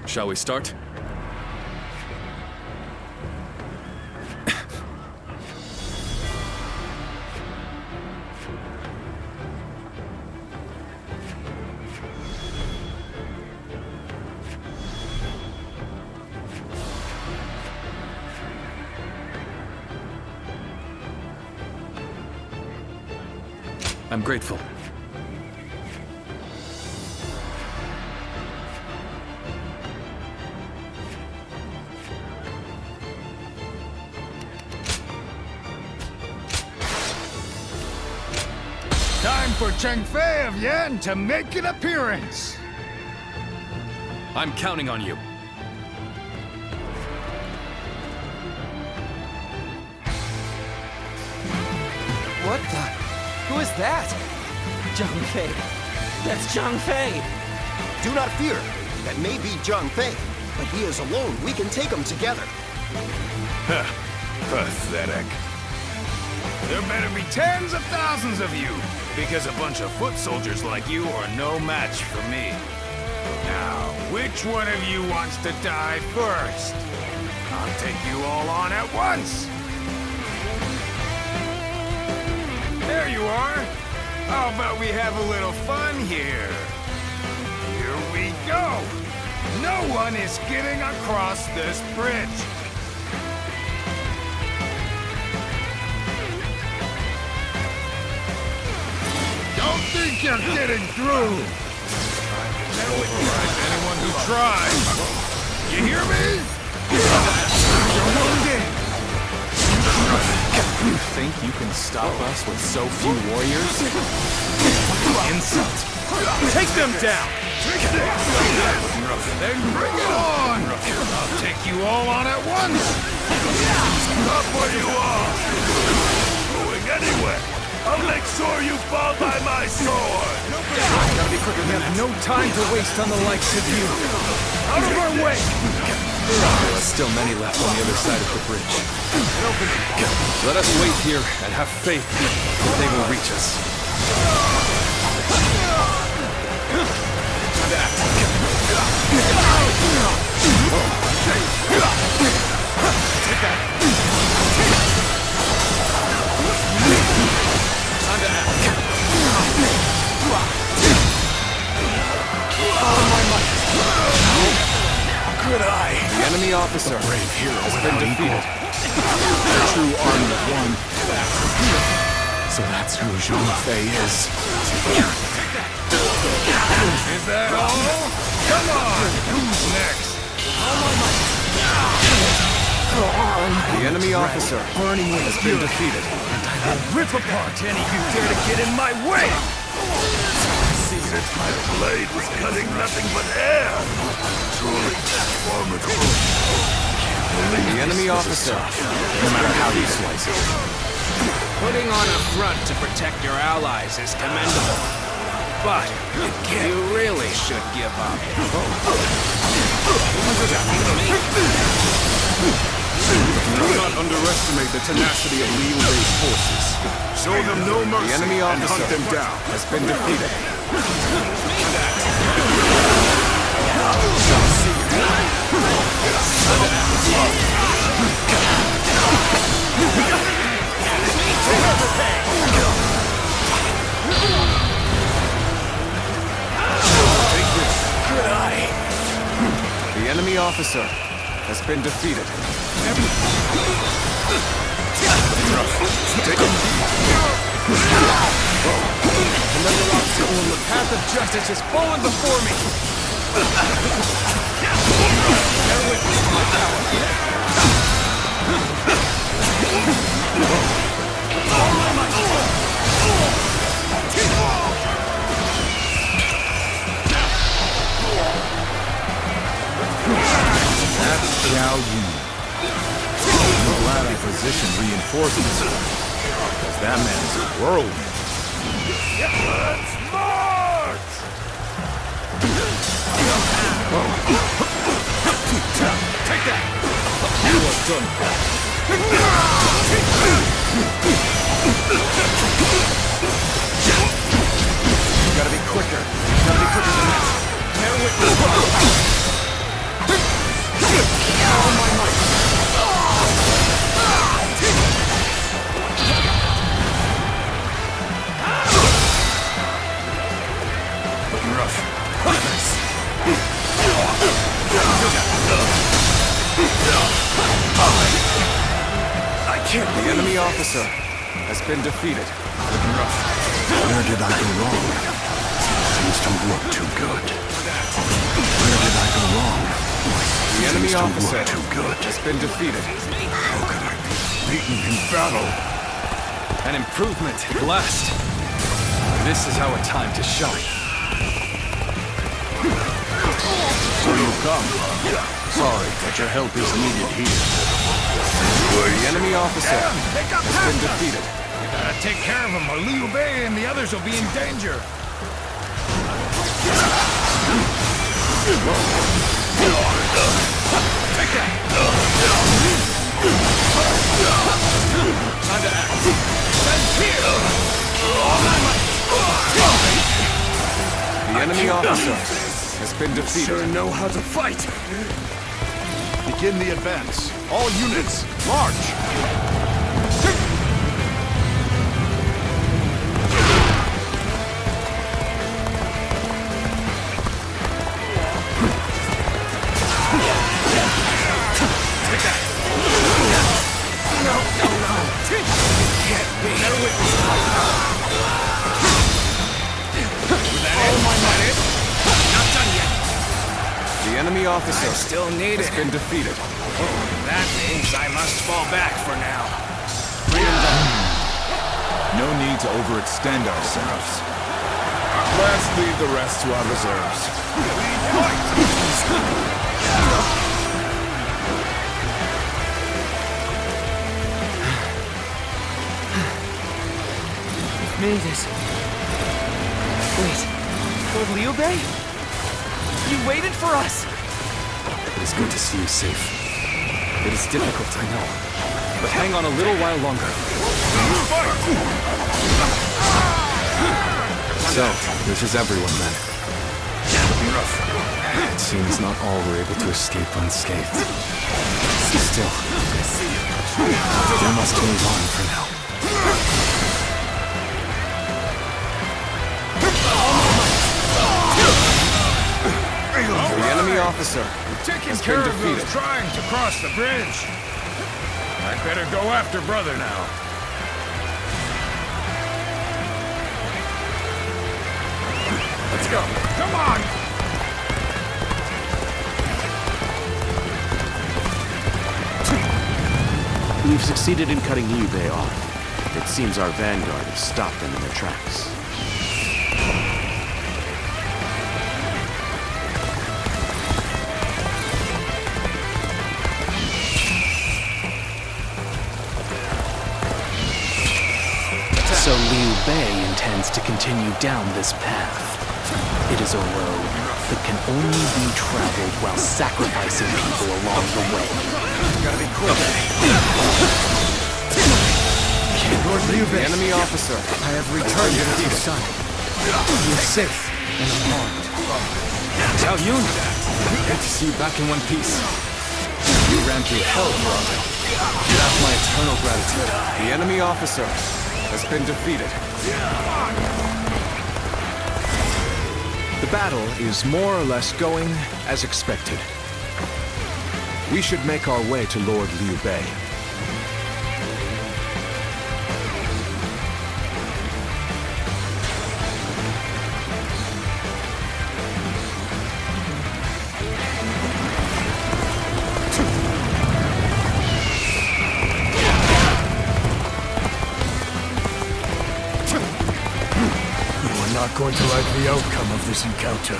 Shall we start? I'm grateful. Time for Cheng Fei of Yan to make an appearance! I'm counting on you. What the? Who is that? Zhang Fei. That's Zhang Fei! Do not fear. That may be Zhang Fei, but he is alone. We can take him together. Pathetic. There better be tens of thousands of you, because a bunch of foot soldiers like you are no match for me. Now, which one of you wants to die first? I'll take you all on at once! There you are! How about we have a little fun here? Here we go! No one is getting across this bridge! Don't think you're getting through! Anyone who tries! You hear me? You're wounded! You think you can stop us with so few warriors? Insult! Take them down! Then bring it on! I'll take you all on at once! Stop where you are! Going anywhere! I'll make sure you fall by my sword! Gotta be quicker. We have no time to waste on the likes of you. Out of our way! There are still many left on the other side of the bridge. Let us wait here and have faith that they will reach us. Take that. Good eye! The enemy officer has been defeated. The true army of one. So that's who Zhang Fei is. Is that all? Come on! Who's next? The enemy officer has been defeated. Rip apart any who dare to get in my way! My blade was cutting nothing but air! Truly formidable. The enemy officer, no matter how you slice it. Putting on a front to protect your allies is commendable. But you really should give up. Do not underestimate the tenacity of Liu Bei's forces. Show them no mercy The enemy and officer hunt them down. has been defeated. Good eye! The enemy officer has been defeated. Another obstacle in the path of justice has fallen before me! Bear witness to my power. All my might! That's Xiao Yu. I'm glad I positioned reinforcements, because that man is a whirlwind. Let's march! Take that! You are done for. Gotta be quicker. Gotta be quicker than that. Bear witness. enemy officer has been defeated. Where did I go wrong? Things don't look too good. Where did I go wrong? The enemy Things don't officer look too good. has been defeated. How can I be beaten in battle? An improvement, blessed. This is our time to shine. So you come. Sorry, but your help is needed here. The enemy officer has been defeated. Gotta take care of him, or Liu Bei and the others will be in danger. Take that! Time to act. Send here! The enemy officer has been defeated. Sure know how to fight. Begin the advance. All units, march! The enemy officer Still need has it. been defeated. That means I must fall back for now. No need to overextend ourselves. Let's leave the rest to our reserves. Made it. Wait, Lord Liu Bei? You waited for us! It is good to see you safe. It is difficult, I know. But hang on a little while longer. So, this is everyone then. It seems not all were able to escape unscathed. Still, they must move on for now. The enemy officer Taking has care been of those defeated. trying to cross the bridge. I'd better go after brother now. Let's go. Come on! We've succeeded in cutting Liu Bei off. It seems our vanguard has stopped them in their tracks. So Liu Bei intends to continue down this path. It is a road that can only be traveled while sacrificing people along the way. Gotta be quick. Lord Liu The Bei, enemy officer I have returned as your son. He is safe and unharmed. Zhao Yun! Good to see you back in one piece. You ran through hell, brother. You have my eternal gratitude. The enemy officer has been defeated. The battle is more or less going as expected. We should make our way to Lord Liu Bei. Not going to like the outcome of this encounter.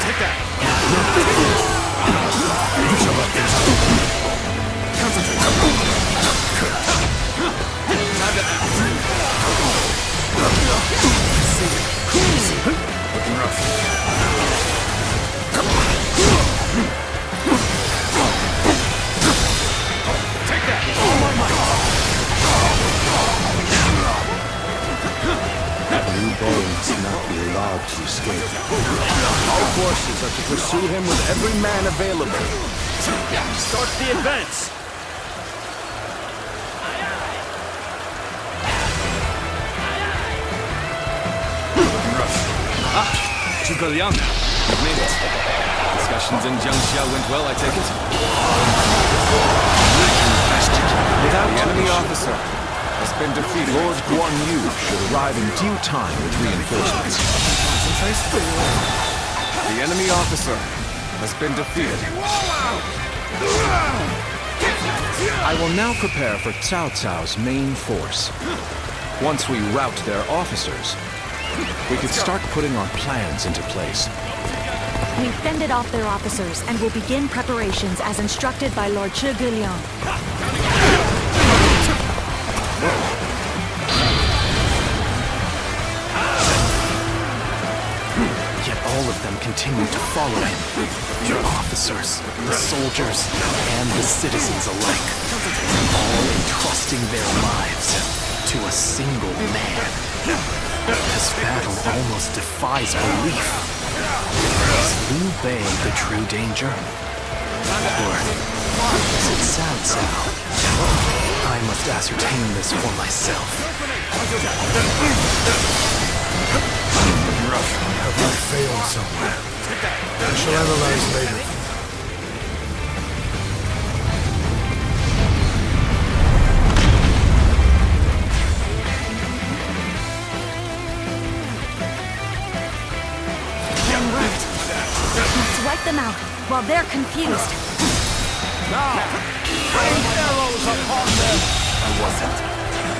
Take that! You shall not get Looking rough. Take that! All my might! Liu Bei must not be allowed to escape. Our forces are to pursue him with every man available. Start the advance! Zhuge Liang, you've made it. Discussions in Jiangxia went well, I take it? Without the enemy officer has been defeated. Lord Guan Yu should arrive in due time with reinforcements. The enemy officer has been defeated. I will now prepare for Cao Cao's main force. Once we rout their officers, we could start putting our plans into place. We've fended off their officers and will begin preparations as instructed by Lord Zhuge Liang. Yet all of them continue to follow him. Your officers, the soldiers, and the citizens alike. All entrusting their lives to a single man. This battle almost defies belief. Is Liu Bei the true danger? Or is it Cao Cao? I must ascertain this for myself. Have I failed somewhere? I shall analyze later. Let's wipe them out while they're confused.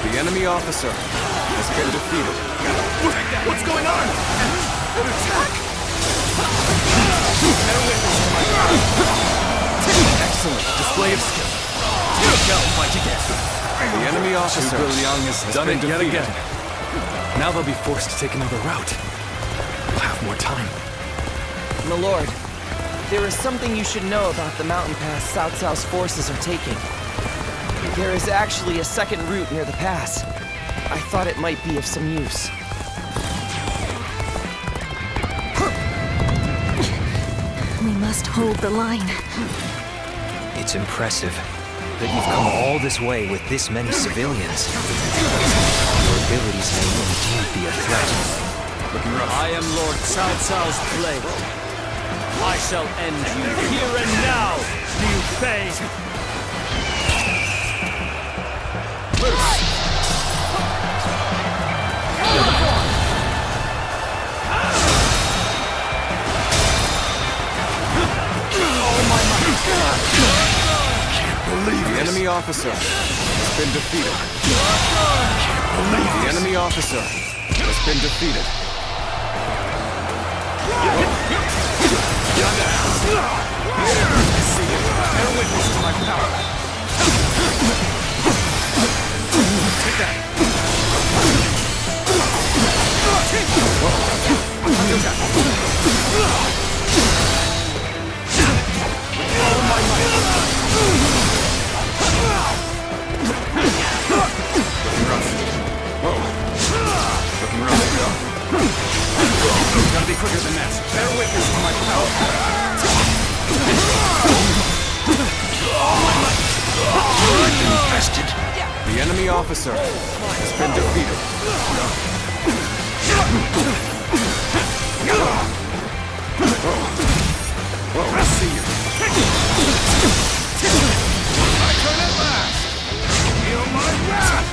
The enemy officer has been defeated. What's going on? Excellent display of skill. The enemy officer Zhuge Liang has done been it yet defeated. again. Now they'll be forced to take another route. We'll have more time. My lord, there is something you should know about the mountain pass Cao Cao's forces are taking. There is actually a second route near the pass. I thought it might be of some use. We must hold the line. It's impressive that you've come all this way with this many civilians. Your abilities may indeed be a threat. I am Lord Cao Cao's blade. I shall end you here and now, Liu Bei. The enemy officer has been defeated. The enemy officer has been defeated. Bear witness to my power. Take that. All my might. Looking rough. Whoa. Looking rough. Gotta be quicker than that. Bear witness to my power. Infested. The enemy officer has been defeated. Whoa, I see you. My turn at last. Feel my wrath.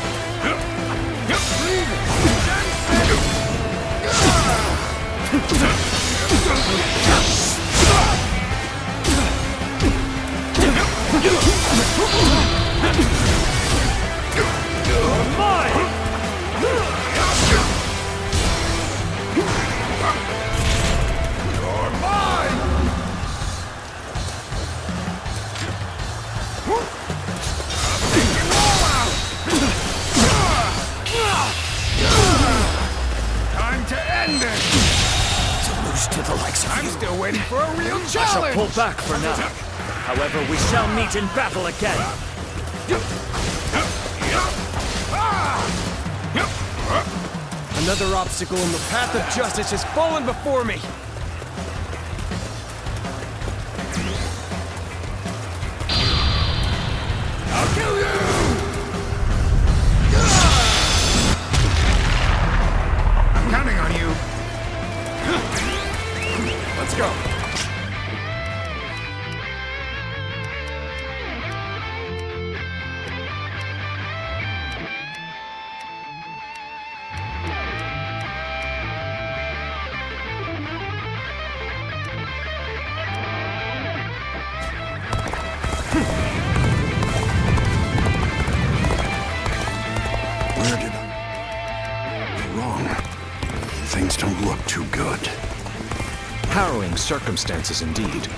Time to end it! To lose to the likes of I'm you. still waiting for a real I shall challenge! pull back for now. However, we shall meet in battle again. Another obstacle in the path of justice has fallen before me. I'll kill you! I'm counting on you. Things don't look too good. Harrowing circumstances indeed.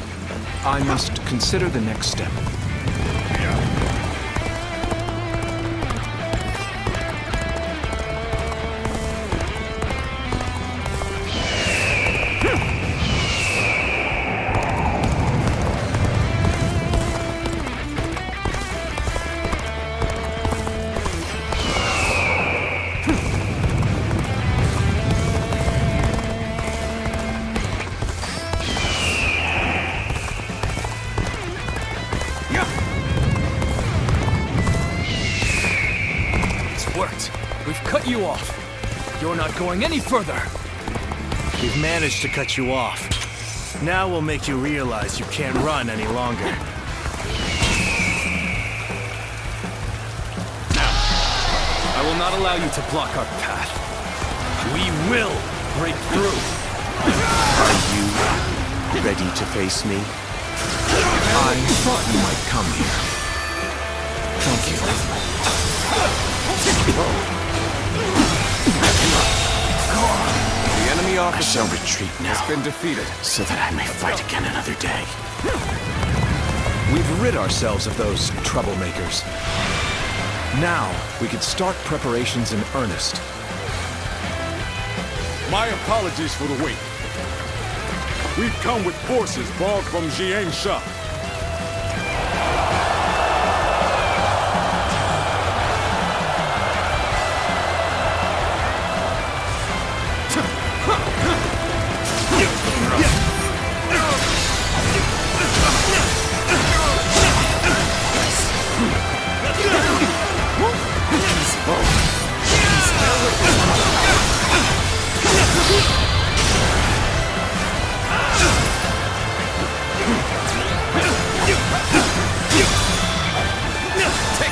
I must consider the next step. We've cut you off. You're not going any further. We've managed to cut you off. Now we'll make you realize you can't run any longer. Now, I will not allow you to block our path. We will break through. Are you ready to face me? I thought you might come here. Thank you. The enemy officer shall retreat now. has been defeated, so that I may fight again another day. We've rid ourselves of those troublemakers. Now, we could start preparations in earnest. My apologies for the wait. We've come with forces borrowed from Jiangsha.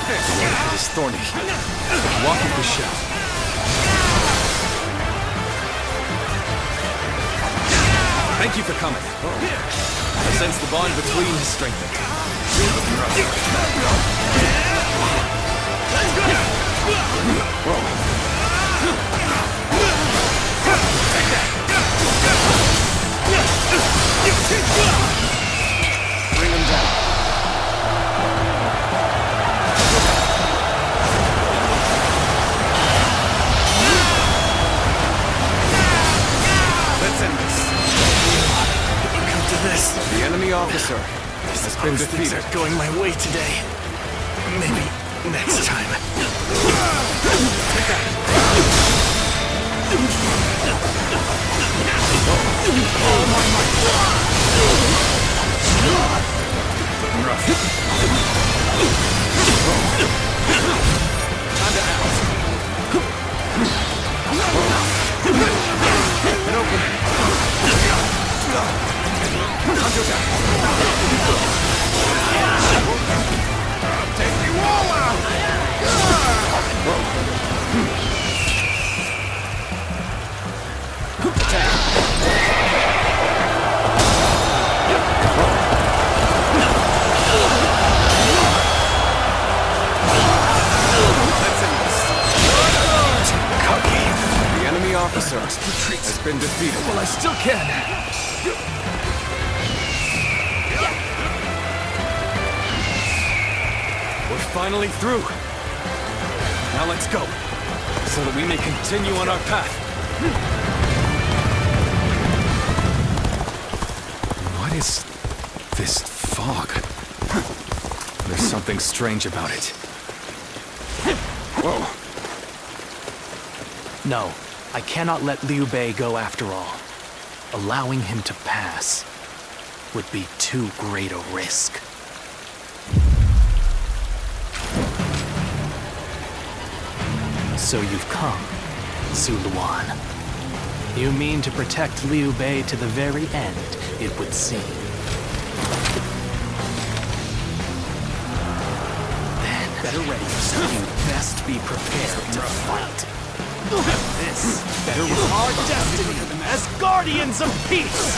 It is thorny. Walk with the shell. Thank you for coming. I sense the bond between has strengthened. Bring him down. The enemy officer has been defeated. Things are going my way today. Maybe next time. All my might. An opening. I'll take you all out! The enemy officer has been defeated. Well, I still can. We're finally through. Now let's go, so that we may continue on our path. What is this fog? There's something strange about it. Whoa. No, I cannot let Liu Bei go after all. Allowing him to pass would be too great a risk. So you've come, Zuluan. You mean to protect Liu Bei to the very end, it would seem. Then, better ready yourself. You'd best be prepared to fight. This better be our destiny as guardians of peace!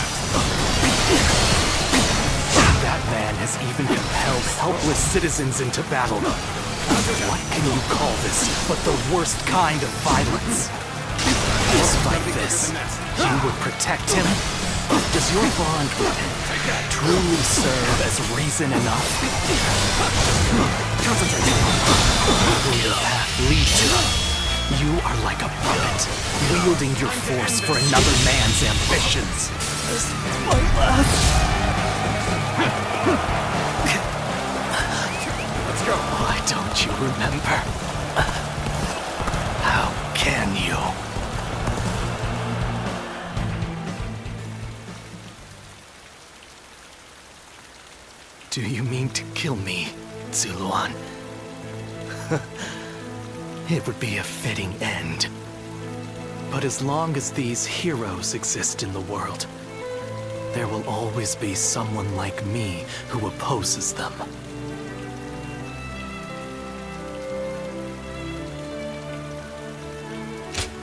That man has even compelled helpless citizens into battle. What can you call this but the worst kind of violence? Despite this, you would protect him? Does your bond with him truly serve as reason enough? Where will your path lead to? You are like a puppet, wielding your force for another man's ambitions. This is my last. Let's go. Why don't you remember? How can you? Do you mean to kill me, Zuluan? It would be a fitting end. But as long as these heroes exist in the world, there will always be someone like me who opposes them.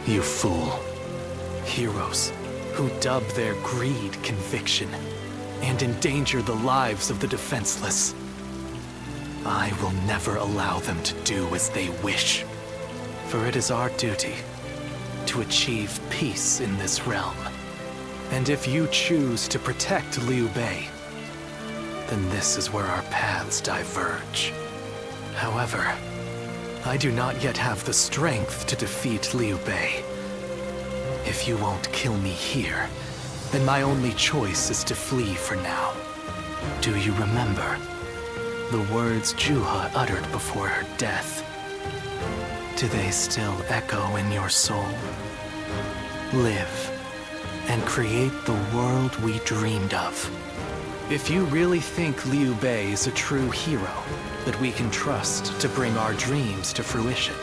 You fool. Heroes who dub their greed conviction and endanger the lives of the defenseless. I will never allow them to do as they wish, for it is our duty to achieve peace in this realm. And if you choose to protect Liu Bei, then this is where our paths diverge. However, I do not yet have the strength to defeat Liu Bei. If you won't kill me here, then my only choice is to flee for now. Do you remember the words Juha uttered before her death? Do they still echo in your soul? Live and create the world we dreamed of. If you really think Liu Bei is a true hero that we can trust to bring our dreams to fruition,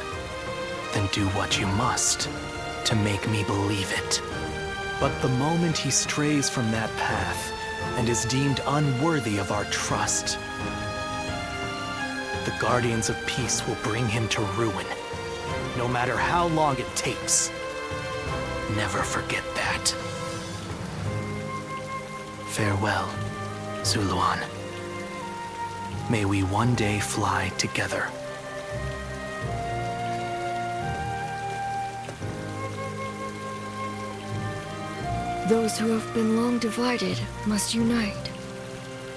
then do what you must to make me believe it. But the moment he strays from that path and is deemed unworthy of our trust, the Guardians of Peace will bring him to ruin, no matter how long it takes. Never forget that. Farewell, Zuluan. May we one day fly together. Those who have been long divided must unite,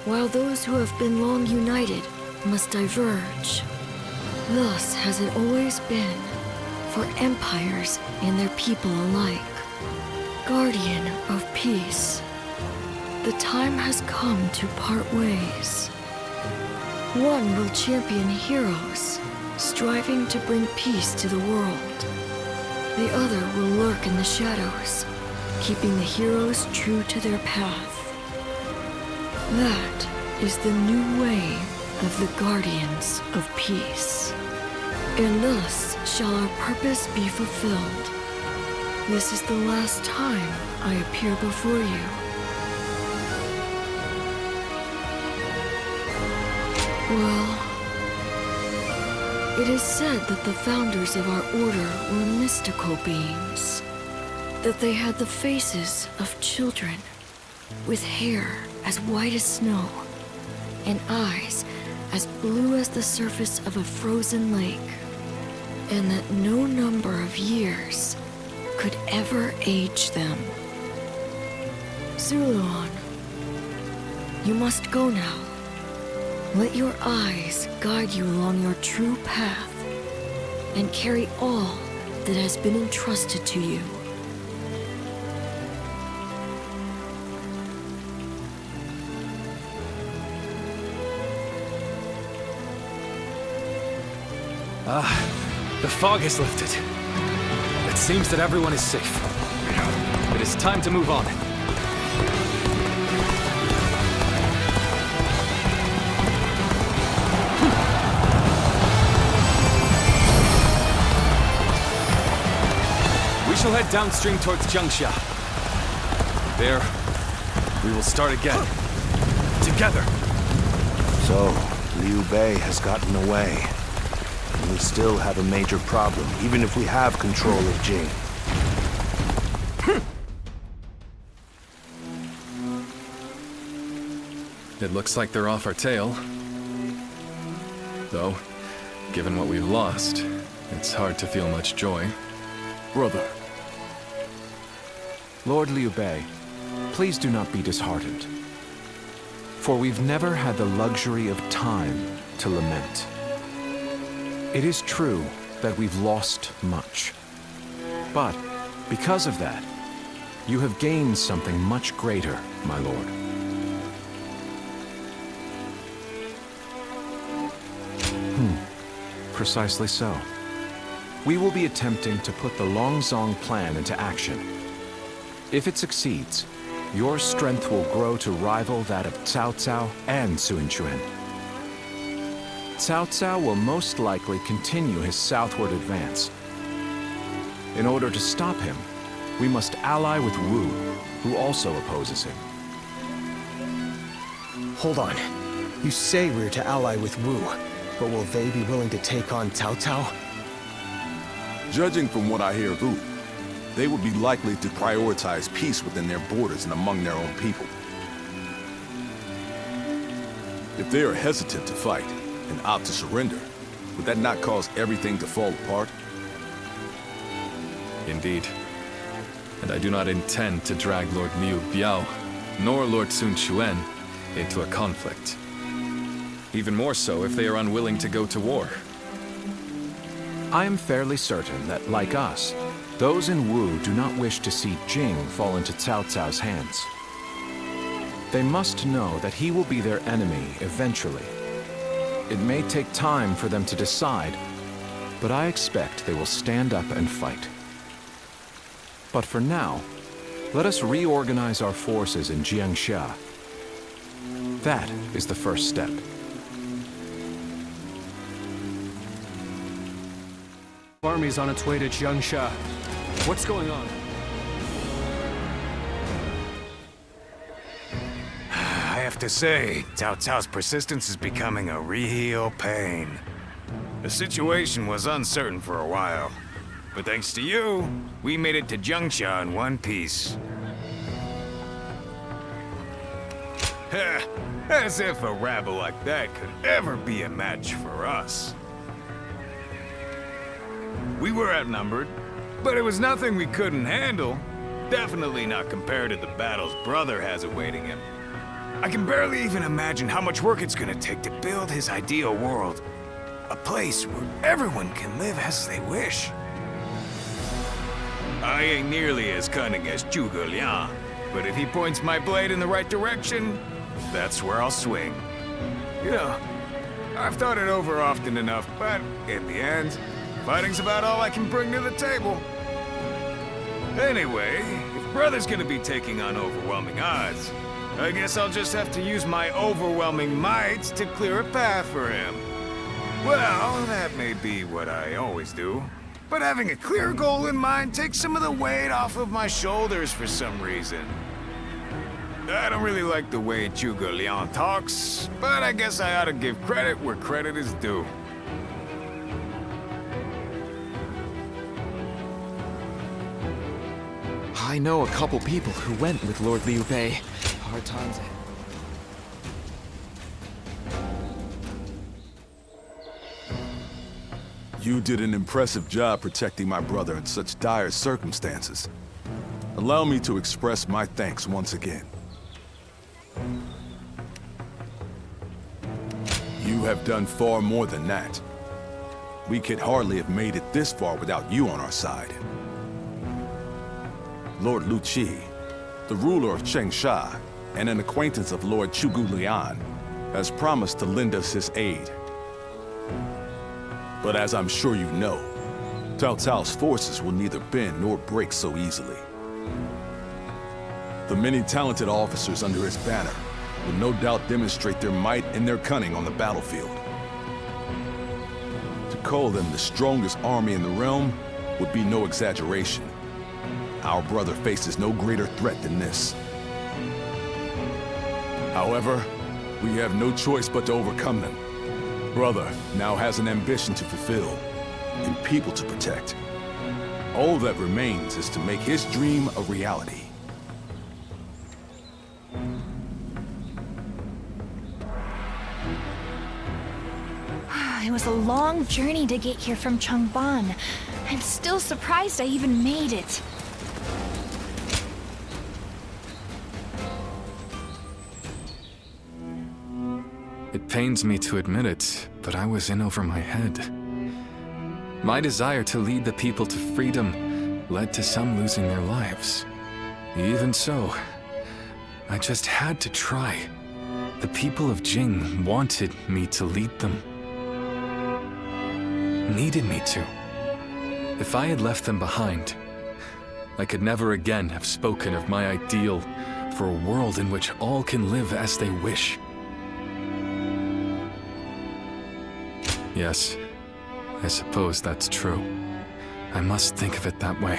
while those who have been long united must diverge. Thus has it always been for empires and their people alike. Guardian of peace, the time has come to part ways. One will champion heroes, striving to bring peace to the world. The other will lurk in the shadows, keeping the heroes true to their path. That is the new way of the Guardians of Peace. And thus shall our purpose be fulfilled. This is the last time I appear before you. Well, it is said that the founders of our order were mystical beings. That they had the faces of children, with hair as white as snow, and eyes as blue as the surface of a frozen lake, and that no number of years could ever age them. Zuluan, you must go now. Let your eyes guide you along your true path, and carry all that has been entrusted to you. The fog has lifted. It seems that everyone is safe. It is time to move on. We shall head downstream towards Jiangxia. There, we will start again. Together. So, Liu Bei has gotten away. And we still have a major problem, even if we have control of Jing. It looks like they're off our tail. Though, given what we've lost, it's hard to feel much joy. Brother, Lord Liu Bei, please do not be disheartened. For we've never had the luxury of time to lament. It is true that we've lost much. But because of that, you have gained something much greater, my lord. Precisely so. We will be attempting to put the Longzong plan into action. If it succeeds, your strength will grow to rival that of Cao Cao and Sun Quan. Cao Cao will most likely continue his southward advance. In order to stop him, we must ally with Wu, who also opposes him. Hold on. You say we're to ally with Wu, but will they be willing to take on Cao Cao? Judging from what I hear of Wu, they would be likely to prioritize peace within their borders and among their own people. If they are hesitant to fight and opt to surrender, would that not cause everything to fall apart? Indeed. And I do not intend to drag Lord Liu Biao, nor Lord Sun Quan, into a conflict. Even more so if they are unwilling to go to war. I am fairly certain that, like us, those in Wu do not wish to see Jing fall into Cao Cao's hands. They must know that he will be their enemy eventually. It may take time for them to decide, but I expect they will stand up and fight. But for now, let us reorganize our forces in Jiangxia. That is the first step. Army's on its way to Jiangxia. What's going on? I have to say, Cao Cao's persistence is becoming a real pain. The situation was uncertain for a while, but thanks to you, we made it to Jiangxia in one piece. As if a rabble like that could ever be a match for us. We were outnumbered, but it was nothing we couldn't handle. Definitely not compared to the battles Brother has awaiting him. I can barely even imagine how much work it's gonna take to build his ideal world. A place where everyone can live as they wish. I ain't nearly as cunning as Zhuge Liang, but if he points my blade in the right direction, that's where I'll swing. You know, I've thought it over often enough, but in the end, fighting's about all I can bring to the table. Anyway, if Brother's gonna be taking on overwhelming odds, I guess I'll just have to use my overwhelming might to clear a path for him. Well, that may be what I always do, but having a clear goal in mind takes some of the weight off of my shoulders for some reason. I don't really like the way Zhuge Liang talks, but I guess I ought to give credit where credit is due. I know a couple people who went with Lord Liu Bei. Hard times ahead. You did an impressive job protecting my brother in such dire circumstances. Allow me to express my thanks once again. You have done far more than that. We could hardly have made it this far without you on our side. Lord Lu Qi, the ruler of Chengsha, and an acquaintance of Lord Zhuge Liang, has promised to lend us his aid. But as I'm sure you know, Cao Cao's forces will neither bend nor break so easily. The many talented officers under his banner will no doubt demonstrate their might and their cunning on the battlefield. To call them the strongest army in the realm would be no exaggeration. Our brother faces no greater threat than this. However, we have no choice but to overcome them. Brother now has an ambition to fulfill and people to protect. All that remains is to make his dream a reality. It was a long journey to get here from Changban. I'm still surprised I even made it. It pains me to admit it, but I was in over my head. My desire to lead the people to freedom led to some losing their lives. Even so, I just had to try. The people of Jing wanted me to lead them. Needed me to. If I had left them behind, I could never again have spoken of my ideal for a world in which all can live as they wish. Yes, I suppose that's true. I must think of it that way.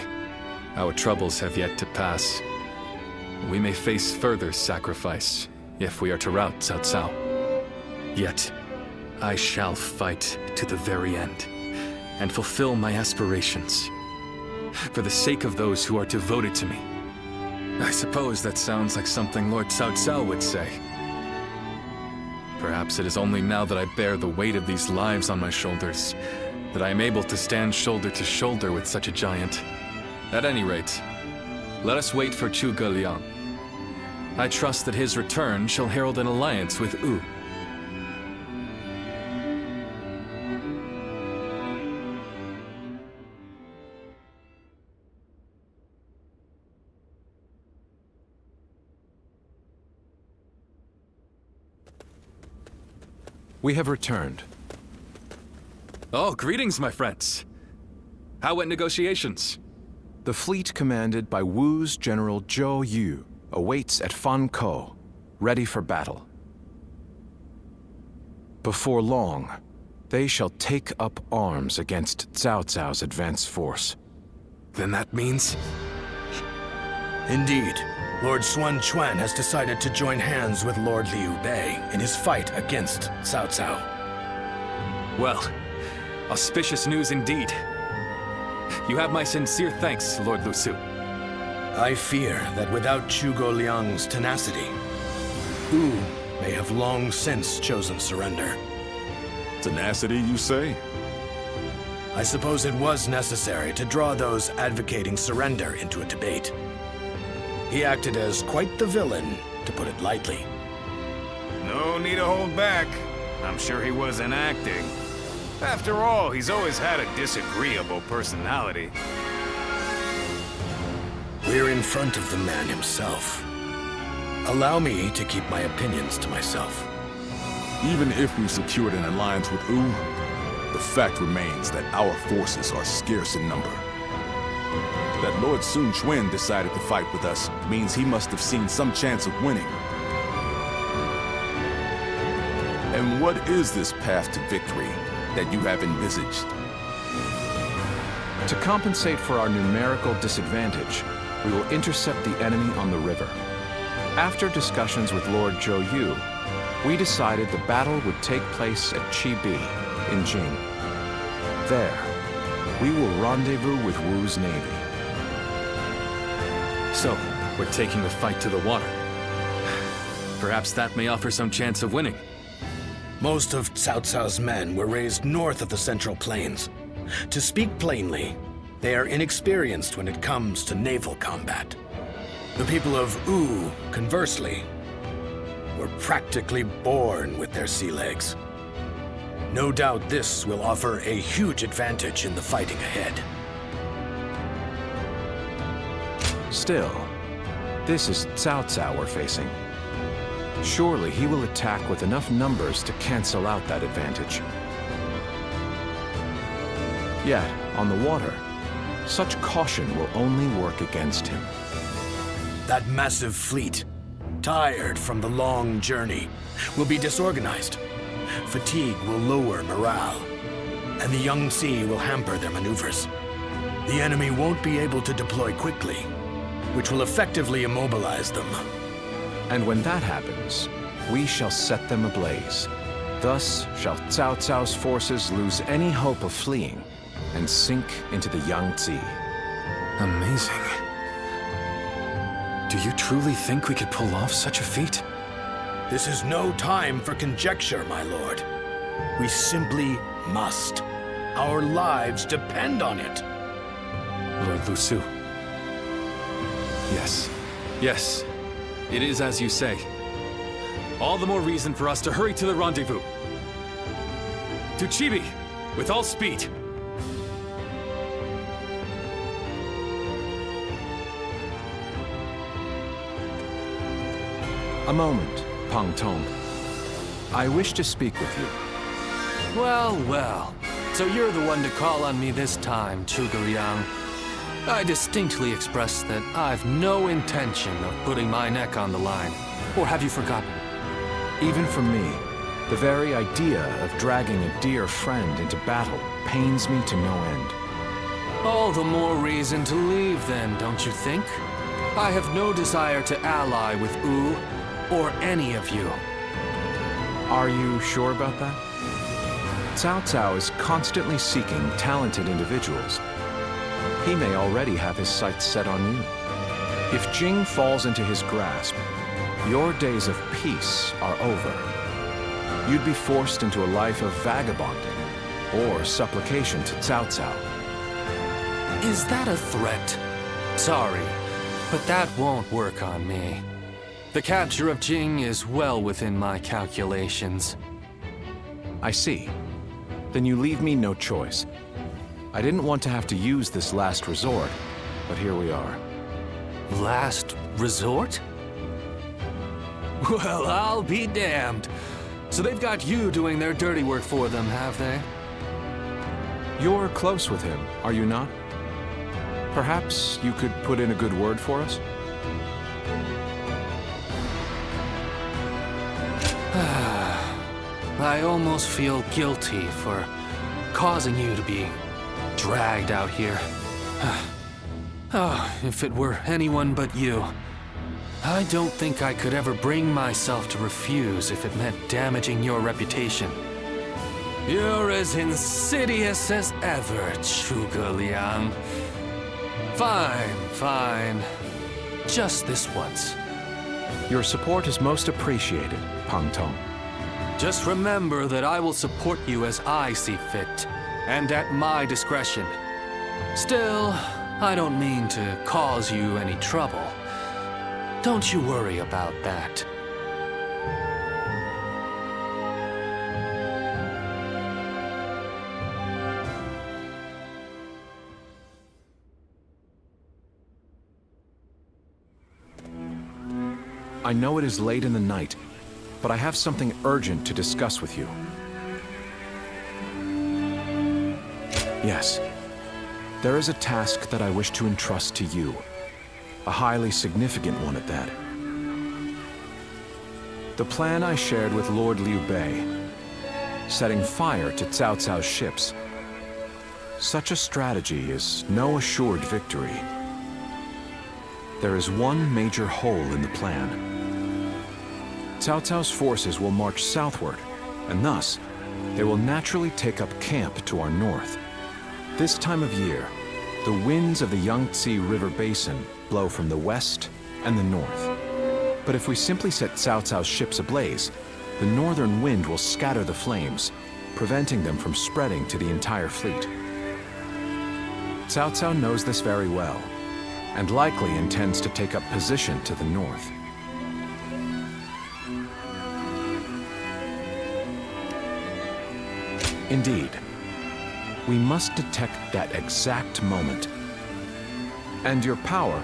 Our troubles have yet to pass. We may face further sacrifice if we are to rout Cao Cao. Yet, I shall fight to the very end and fulfill my aspirations for the sake of those who are devoted to me. I suppose that sounds like something Lord Cao Cao would say. Perhaps it is only now that I bear the weight of these lives on my shoulders that I am able to stand shoulder to shoulder with such a giant. At any rate, let us wait for Zhuge Liang. I trust that his return shall herald an alliance with Wu. We have returned. Oh, greetings, my friends. How went negotiations? The fleet commanded by Wu's General Zhou Yu awaits at Fan Ko, ready for battle. Before long, they shall take up arms against Cao Cao's advance force. Then that means? Indeed. Lord Sun Quan has decided to join hands with Lord Liu Bei in his fight against Cao Cao. Well, auspicious news indeed. You have my sincere thanks, Lord Lu Su. I fear that without Zhuge Liang's tenacity, Wu may have long since chosen surrender. Tenacity, you say? I suppose it was necessary to draw those advocating surrender into a debate. He acted as quite the villain, to put it lightly. No need to hold back. I'm sure he wasn't acting. After all, he's always had a disagreeable personality. We're in front of the man himself. Allow me to keep my opinions to myself. Even if we secured an alliance with Wu, the fact remains that our forces are scarce in number. That Lord Sun Quan decided to fight with us means he must have seen some chance of winning. And what is this path to victory that you have envisaged? To compensate for our numerical disadvantage, we will intercept the enemy on the river. After discussions with Lord Zhou Yu, we decided the battle would take place at Chibi in Jing. There, we will rendezvous with Wu's navy. So, we're taking the fight to the water. Perhaps that may offer some chance of winning. Most of Cao Cao's men were raised north of the Central Plains. To speak plainly, they are inexperienced when it comes to naval combat. The people of Wu, conversely, were practically born with their sea legs. No doubt this will offer a huge advantage in the fighting ahead. Still, this is Cao Cao we're facing. Surely he will attack with enough numbers to cancel out that advantage. Yet, on the water, such caution will only work against him. That massive fleet, tired from the long journey, will be disorganized. Fatigue will lower morale, and the Yangtze will hamper their maneuvers. The enemy won't be able to deploy quickly, which will effectively immobilize them. And when that happens, we shall set them ablaze. Thus shall Cao Cao's forces lose any hope of fleeing and sink into the Yangtze. Amazing. Do you truly think we could pull off such a feat? This is no time for conjecture, my lord. We simply must. Our lives depend on it. Lord Lu Su. Yes. Yes. It is as you say. All the more reason for us to hurry to the rendezvous. To Chibi, with all speed. A moment, Pang Tong. I wish to speak with you. Well, well. So you're the one to call on me this time, Zhuge Liang. I distinctly expressed that I've no intention of putting my neck on the line. Or have you forgotten? Even for me, the very idea of dragging a dear friend into battle pains me to no end. All the more reason to leave then, don't you think? I have no desire to ally with Wu or any of you. Are you sure about that? Cao Cao is constantly seeking talented individuals. He may already have his sights set on you. If Jing falls into his grasp, your days of peace are over. You'd be forced into a life of vagabonding or supplication to Cao Cao. Is that a threat? Sorry, but that won't work on me. The capture of Jing is well within my calculations. I see. Then you leave me no choice. I didn't want to have to use this last resort, but here we are. Last resort? Well, I'll be damned. So they've got you doing their dirty work for them, have they? You're close with him, are you not? Perhaps you could put in a good word for us? I almost feel guilty for causing you to be dragged out here. Oh, if it were anyone but you. I don't think I could ever bring myself to refuse if it meant damaging your reputation. You're as insidious as ever, Zhuge Liang. Fine, fine. Just this once. Your support is most appreciated, Pang Tong. Just remember that I will support you as I see fit, and at my discretion. Still, I don't mean to cause you any trouble. Don't you worry about that. I know it is late in the night, but I have something urgent to discuss with you. Yes. There is a task that I wish to entrust to you. A highly significant one at that. The plan I shared with Lord Liu Bei, setting fire to Cao Cao's ships. Such a strategy is no assured victory. There is one major hole in the plan. Cao Cao's forces will march southward, and thus, they will naturally take up camp to our north. This time of year, the winds of the Yangtze River Basin blow from the west and the north. But if we simply set Cao Cao's ships ablaze, the northern wind will scatter the flames, preventing them from spreading to the entire fleet. Cao Cao knows this very well, and likely intends to take up position to the north. Indeed, we must detect that exact moment. And your power,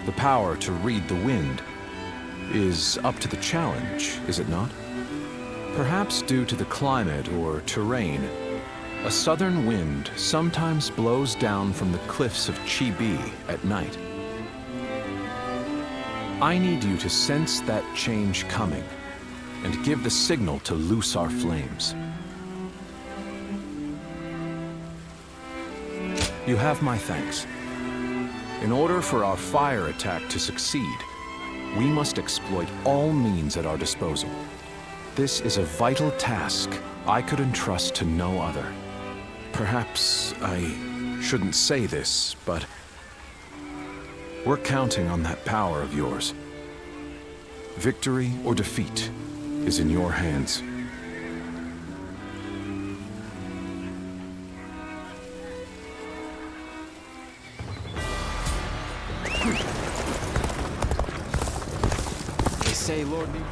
the power to read the wind, is up to the challenge, is it not? Perhaps due to the climate or terrain, a southern wind sometimes blows down from the cliffs of Chibi at night. I need you to sense that change coming and give the signal to loose our flames. You have my thanks. In order for our fire attack to succeed, we must exploit all means at our disposal. This is a vital task I could entrust to no other. Perhaps I shouldn't say this, but we're counting on that power of yours. Victory or defeat is in your hands. They say Lord Liu...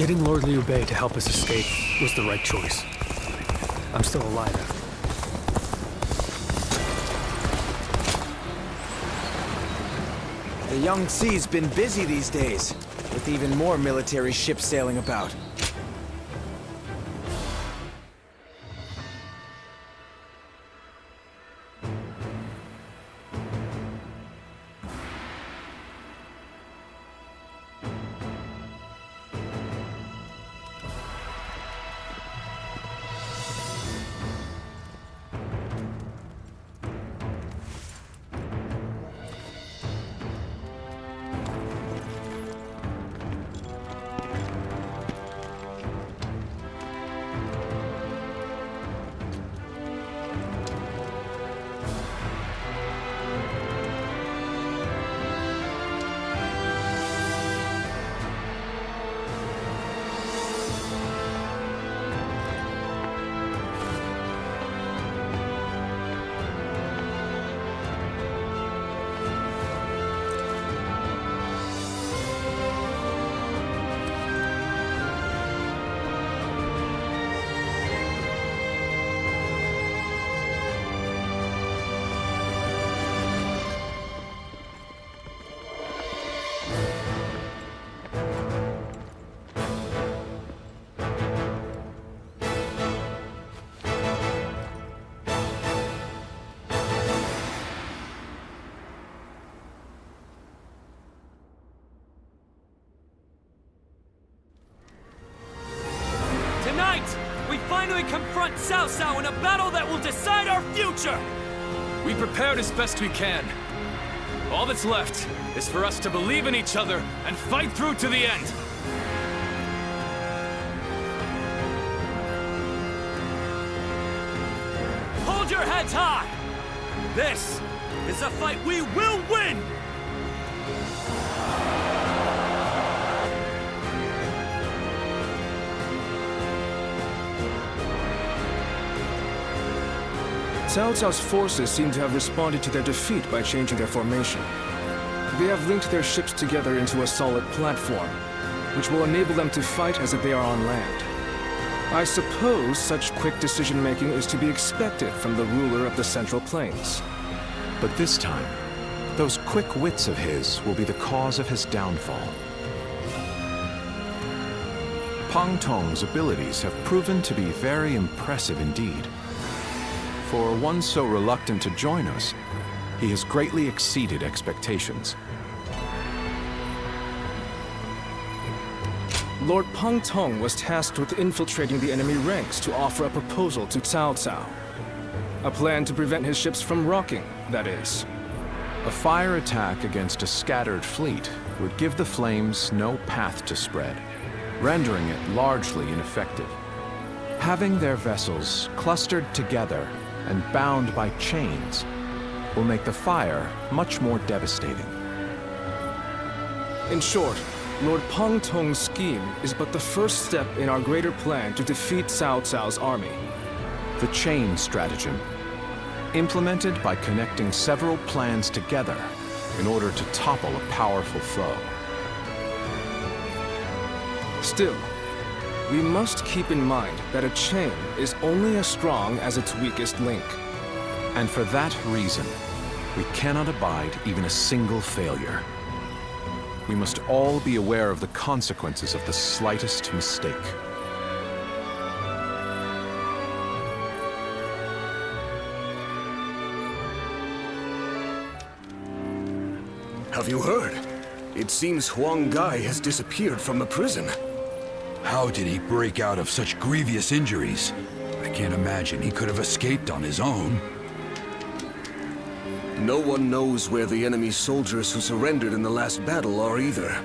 Getting Lord Liu Bei to help us escape was the right choice. I'm still alive after. The Young Sea's been busy these days, with even more military ships sailing about. Tonight, we finally confront Cao Cao in a battle that will decide our future! We prepared as best we can. All that's left is for us to believe in each other and fight through to the end. Hold your heads high! This is a fight we will win! Cao Cao's forces seem to have responded to their defeat by changing their formation. They have linked their ships together into a solid platform, which will enable them to fight as if they are on land. I suppose such quick decision-making is to be expected from the ruler of the Central Plains. But this time, those quick wits of his will be the cause of his downfall. Pang Tong's abilities have proven to be very impressive indeed. For one so reluctant to join us, he has greatly exceeded expectations. Lord Pang Tong was tasked with infiltrating the enemy ranks to offer a proposal to Cao Cao. A plan to prevent his ships from rocking, that is. A fire attack against a scattered fleet would give the flames no path to spread, rendering it largely ineffective. Having their vessels clustered together and bound by chains will make the fire much more devastating. In short, Lord Pang Tong's scheme is but the first step in our greater plan to defeat Cao Cao's army. The chain stratagem, implemented by connecting several plans together in order to topple a powerful foe. Still, we must keep in mind that a chain is only as strong as its weakest link. And for that reason, we cannot abide even a single failure. We must all be aware of the consequences of the slightest mistake. Have you heard? It seems Huang Gai has disappeared from the prison. How did he break out of such grievous injuries? I can't imagine he could have escaped on his own. No one knows where the enemy soldiers who surrendered in the last battle are either.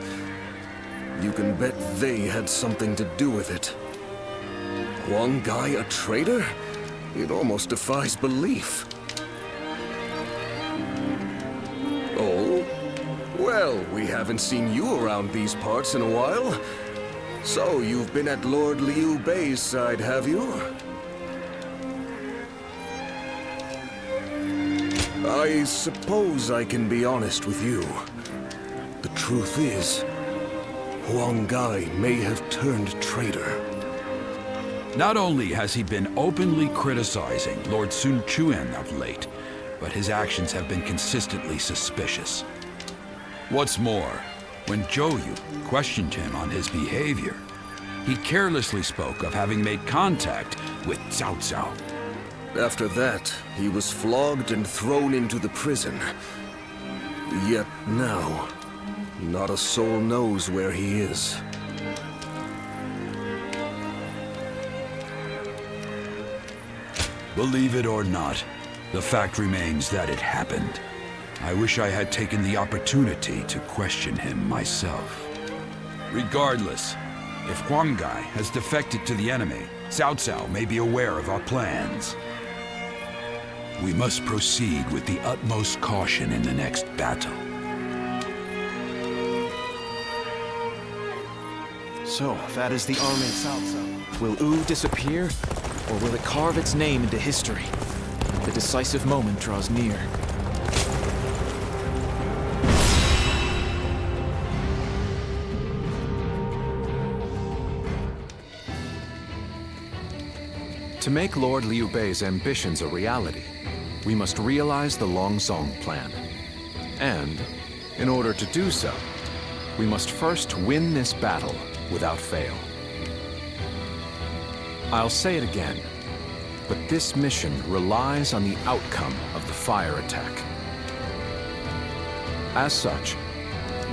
You can bet they had something to do with it. Huang Gai a traitor? It almost defies belief. Oh? Well, we haven't seen you around these parts in a while. So, you've been at Lord Liu Bei's side, have you? I suppose I can be honest with you. The truth is, Huang Gai may have turned traitor. Not only has he been openly criticizing Lord Sun Quan of late, but his actions have been consistently suspicious. What's more, when Zhou Yu questioned him on his behavior, he carelessly spoke of having made contact with Cao Cao. After that, he was flogged and thrown into the prison. Yet now, not a soul knows where he is. Believe it or not, the fact remains that it happened. I wish I had taken the opportunity to question him myself. Regardless, if Huang Gai has defected to the enemy, Cao Cao may be aware of our plans. We must proceed with the utmost caution in the next battle. So, that is the army of Cao Cao. Will Wu disappear, or will it carve its name into history? The decisive moment draws near. To make Lord Liu Bei's ambitions a reality, we must realize the Longzong plan. And, in order to do so, we must first win this battle without fail. I'll say it again, but this mission relies on the outcome of the fire attack. As such,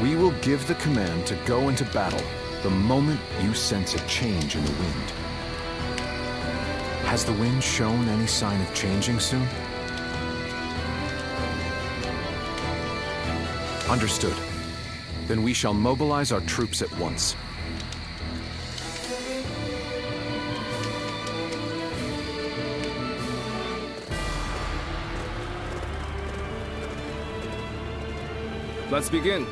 we will give the command to go into battle the moment you sense a change in the wind. Has the wind shown any sign of changing soon? Understood. Then we shall mobilize our troops at once. Let's begin.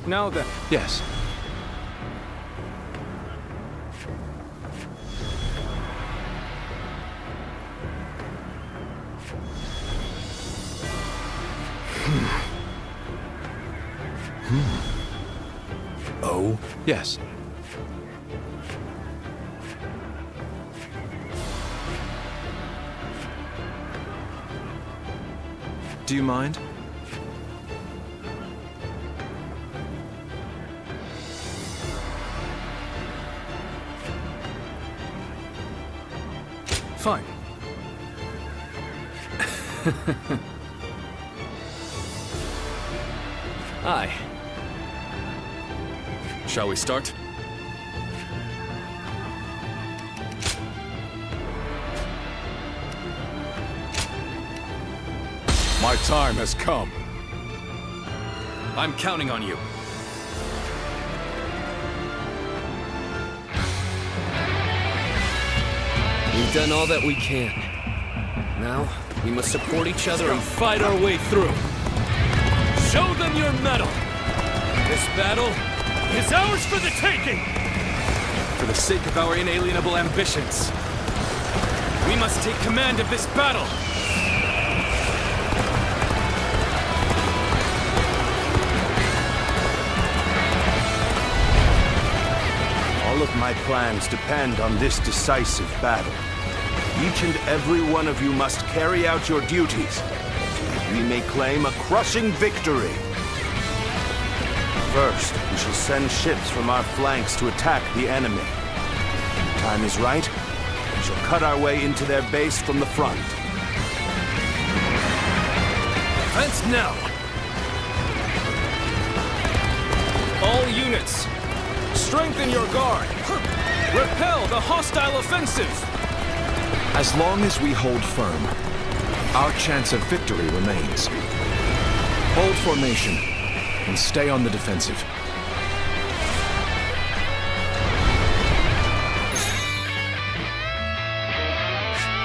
Now then. Yes. Oh? Yes. Do you mind? Fine. Aye. Shall we start? My time has come. I'm counting on you. We've done all that we can. Now, we must support each other and fight our way through. Show them your mettle. This battle is ours for the taking. For the sake of our inalienable ambitions, we must take command of this battle. All of my plans depend on this decisive battle. Each and every one of you must carry out your duties, so that we may claim a crushing victory. First, we shall send ships from our flanks to attack the enemy. When the time is right, we shall cut our way into their base from the front. Defense now! All units, strengthen your guard! Repel the hostile offensive! As long as we hold firm, our chance of victory remains. Hold formation and stay on the defensive.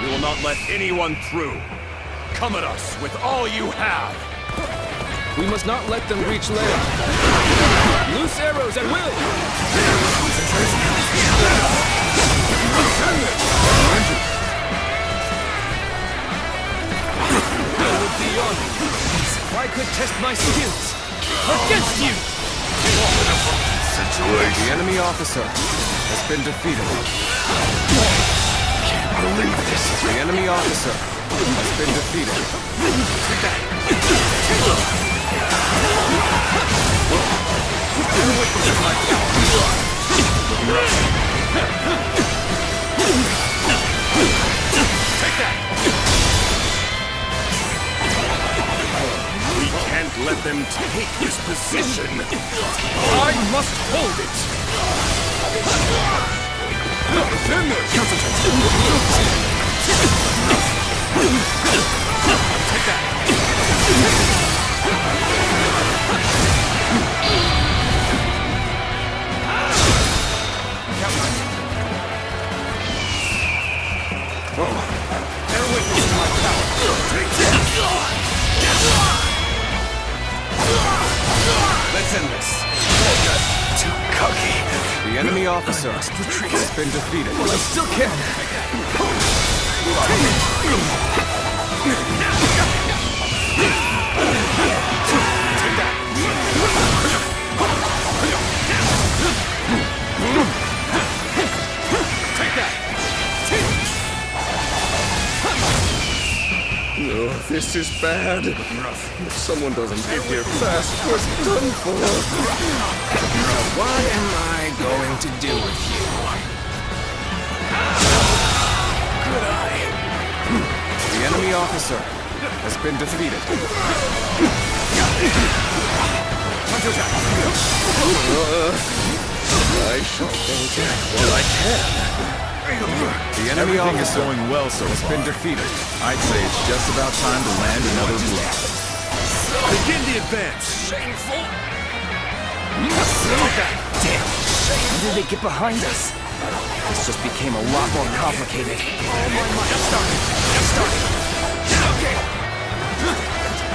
We will not let anyone through. Come at us with all you have. We must not let them reach land. Loose arrows at will! I could test my skills against you! The enemy officer has been defeated. Can't believe this. The enemy officer has been defeated. Take that! We can't let them take this position. I must hold it. Take that. Bear witness to my power. Take that. Let's end this. Too cocky. The enemy officer has been defeated. I still can. Take that. Take that. No, this is bad. If someone doesn't get here fast, we're done for. What am I going to do with you? Good eye. The enemy officer has been defeated. I shall think while I can. The enemy Everything is officer going well so has far. been defeated. I'd say it's just about time to land another blow. Begin the advance. Shameful! Damn! How did they get behind us? This just became a lot more complicated. All my might. Just started. Okay.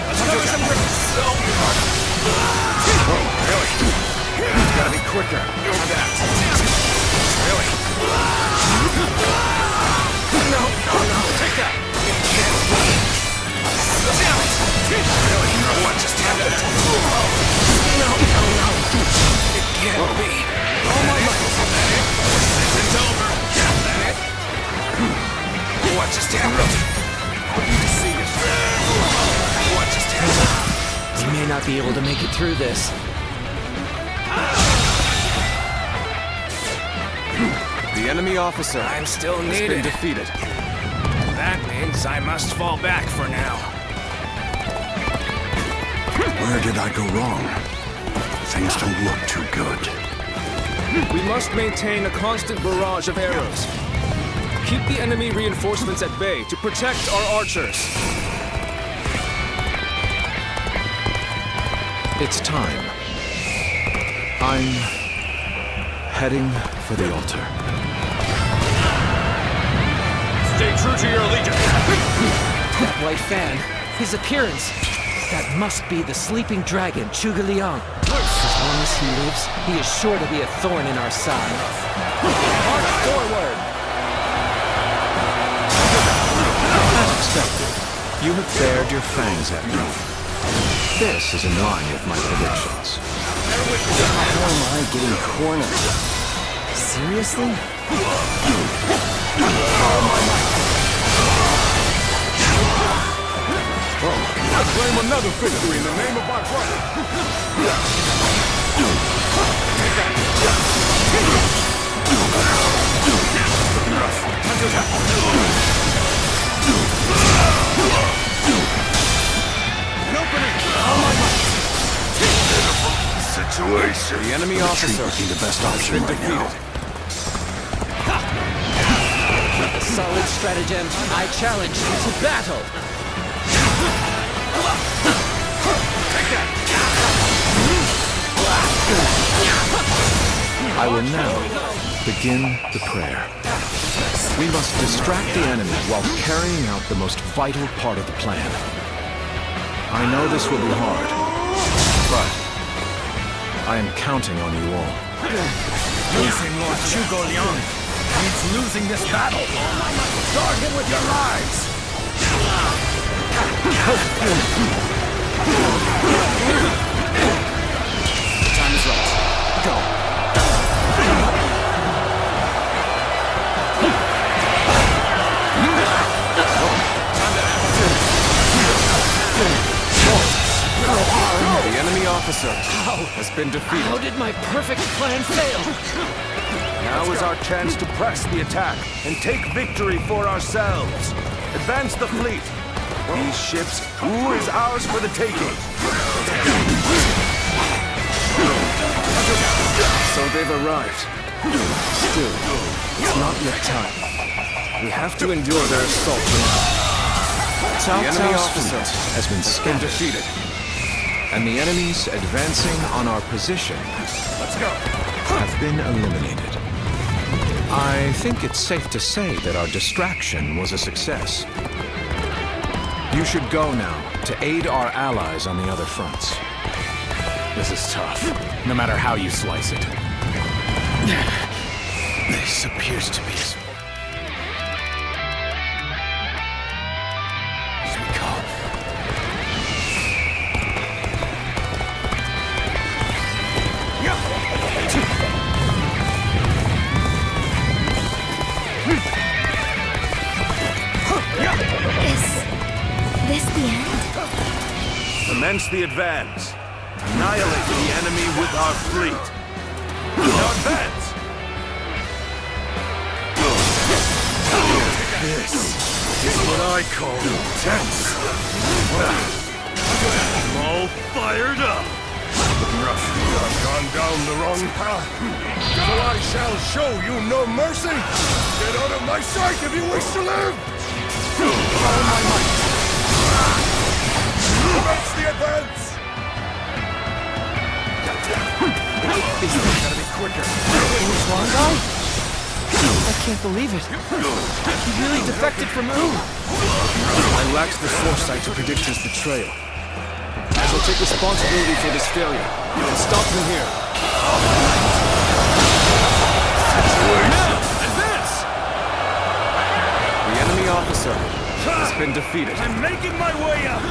Let's go some so Really? It's gotta be quicker. How's that? Really? No. Take that. Damn it. Really? What just happened? No. It can't be. All my might. It's over. What just happened? See it. What just happened? We may not be able to make it through this. The enemy officer I'm still has been needed. defeated. That means I must fall back for now. Where did I go wrong? Things don't look too good. We must maintain a constant barrage of arrows. Keep the enemy reinforcements at bay to protect our archers. It's time. I'm heading for the altar. Stay true to your allegiance. That white fan, his appearance. That must be the sleeping dragon, Zhuge Liang. As long as he lives, he is sure to be a thorn in our side. March forward! As expected, you have bared your fangs at me. This is in line with my predictions. How am I getting cornered? Seriously? I claim another victory in the name of my brother. An opening. Situation. The enemy officer would be the best has option been right now. defeated. Solid stratagem. I challenge you to battle. I will now begin the prayer. We must distract the enemy while carrying out the most vital part of the plan. I know this will be hard, but I am counting on you all. Losing Lord Zhuge Liang means losing this battle. Guard him with your lives. officer has been defeated. How did my perfect plan fail? Now is our chance to press the attack and take victory for ourselves. Advance the fleet. These ships, Wu is ours for the taking. So they've arrived. Still, it's not yet time. We have to endure their assault for now. The enemy officer has been defeated, and the enemies advancing on our position have been eliminated. I think it's safe to say that our distraction was a success. You should go now to aid our allies on the other fronts. This is tough, no matter how you slice it. This appears to be as we go. Is this the end? Commence the advance. Annihilate the enemy with our fleet. Now advance! This is what I call intense. I'm all fired up. Rough, you have gone down the wrong path. So I shall show you no mercy. Get out of my sight if you wish to live. All my might. Commence the advance. Gotta be quicker. Wrong guy? I can't believe it. He really defected from Wu. I lacked the foresight to predict his betrayal. I shall take responsibility for this failure and stop him here. Now, advance! The enemy officer has been defeated. I'm making my way up!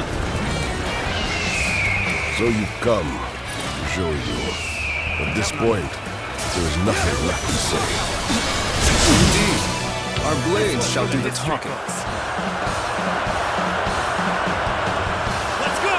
So you've come. Show you. At this point, there is nothing left to say. Indeed, our blades shall do the talking. Let's go!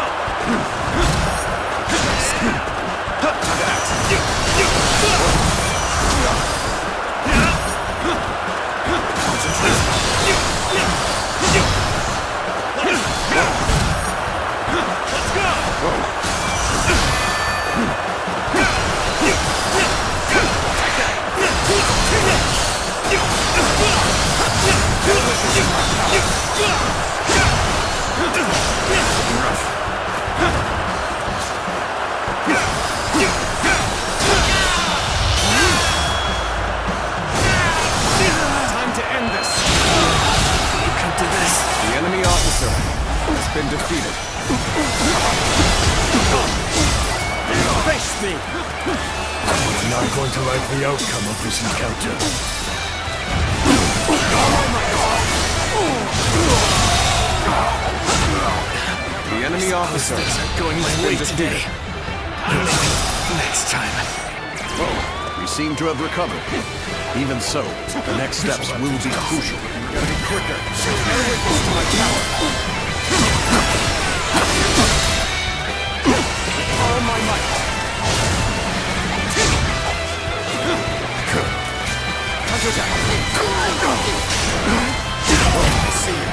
Time to end this. You come to this. The enemy officer has been defeated. Face me! You're not going to like the outcome of this encounter. The enemy officer going my way today. Next time. We seem to have recovered. Even so, the next steps will be crucial. Gotta be quicker. Bear witness to my power. All my might. Counterattack. I see you.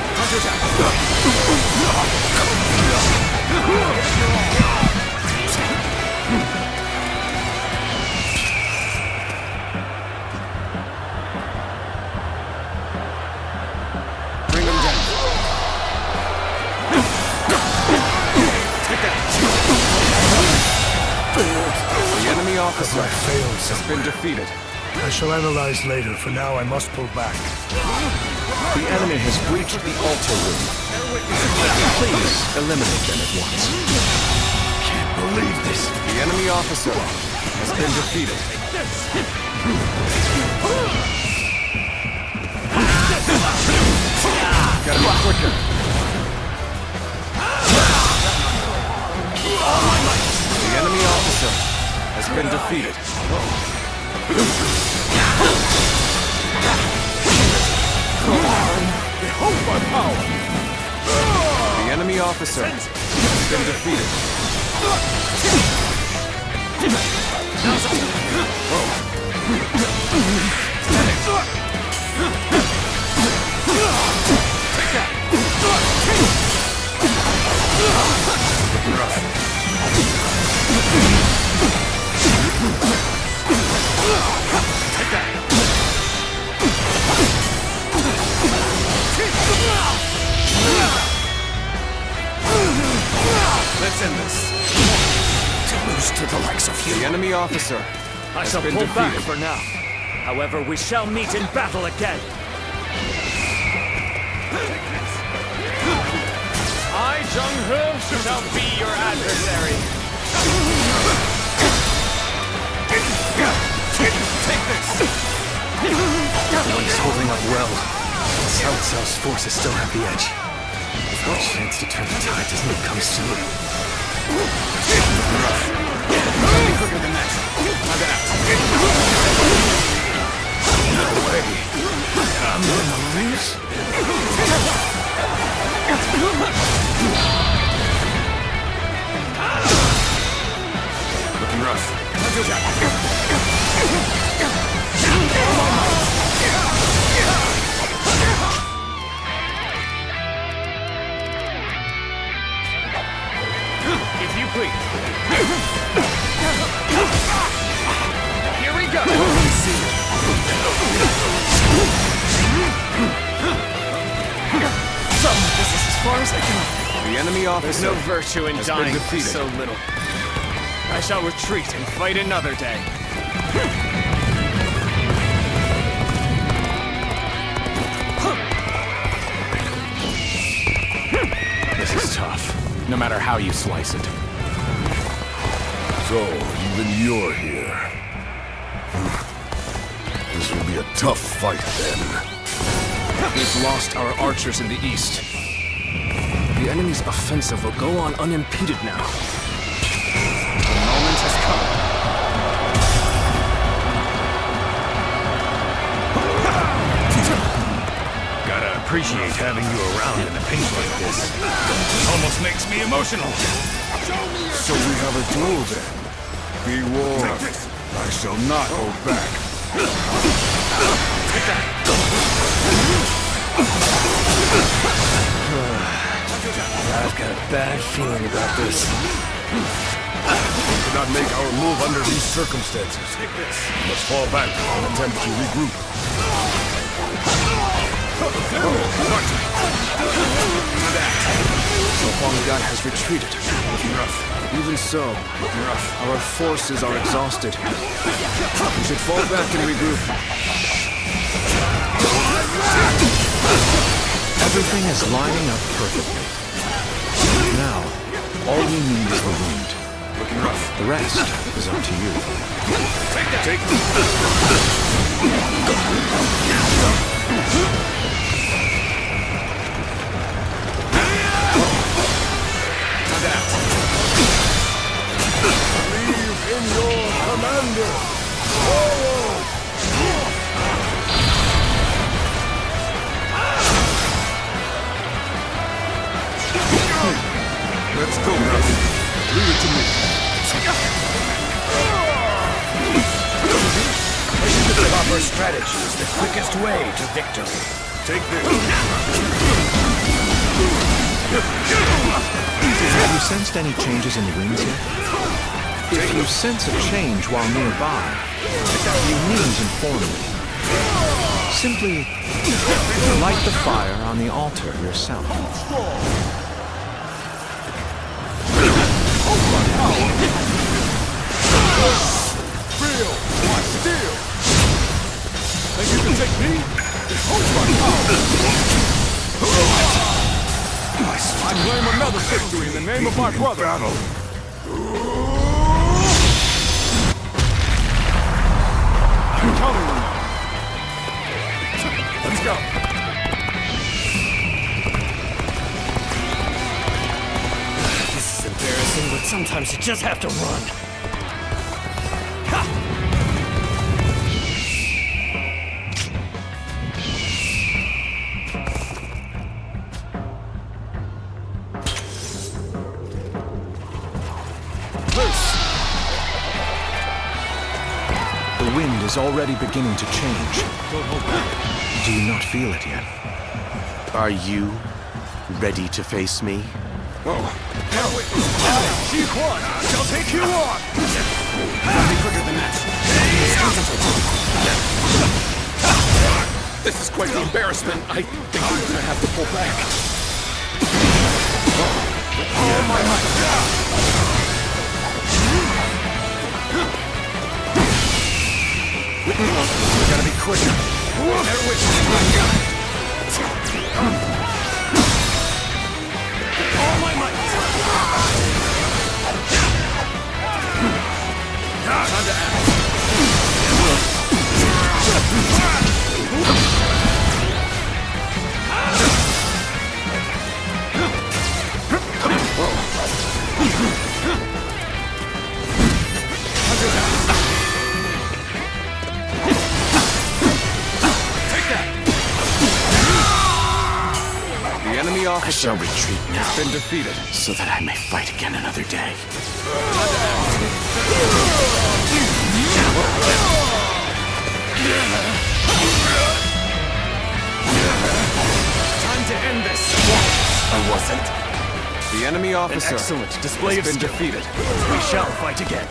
Bring him down. Take that. The enemy officer has been defeated. I shall analyze later. For now, I must pull back. The enemy has breached the altar room. Please eliminate them at once. Can't believe this. The enemy officer has been defeated. Gotta be quicker. The enemy officer has been defeated. Behold my power! The enemy officer has been defeated. Let's end this. To lose to the likes of you. The enemy officer I has shall been pull back defeated. for now. However, we shall meet in battle again. I, Jung-Ho, shall be your adversary. Take this! Everyone's holding up well. Cao Cao's forces still have the edge. If our chance to turn the tide doesn't come soon. Be quicker than that. No way. I'm gonna lose. Looking rough. If you please. Here we go. So, this is as far as I can. The enemy officer There's no virtue in has dying been for defeated. so little. I shall retreat and fight another day. This is tough, no matter how you slice it. So, even you're here. This will be a tough fight then. We've lost our archers in the east. The enemy's offensive will go on unimpeded now. The moment has come. Gotta appreciate having you around in a pinch like this. Almost makes me emotional. So we have a duel then. Be warned. I shall not hold back. I've got a bad feeling about this. We could not make our move under these circumstances. We must fall back and attempt to regroup. So Huang Gai has retreated. Even so, our forces are exhausted. We should fall back and regroup. Everything is lining up perfectly. Now, all we need is the wind. The rest is up to you. Believe in your commander. Forward! Let's go, brother. Leave it to me. The proper strategy is the quickest way to victory. Take this. Have you sensed any changes in the winds yet? If you sense a change while nearby, you need to inform me. Simply light the fire on the altar yourself. Feel, steal. Think you can take me? I claim another victory in the name of my brother. Battle. I'm counting on you. Let's go. This is embarrassing, but sometimes you just have to run. is already beginning to change. Don't hold back. Do you not feel it yet? Are you ready to face me? She Quan shall take you on! I'll be quicker than that. This is quite the embarrassment. I think I'm gonna have to pull back. Oh my might. We gotta be quicker. Better wish this time. All my might. Time to act. The enemy officer I shall retreat now, has been defeated, so that I may fight again another day. Time to end this. I wasn't. The enemy officer An excellent display has of been skill. defeated. We shall fight again.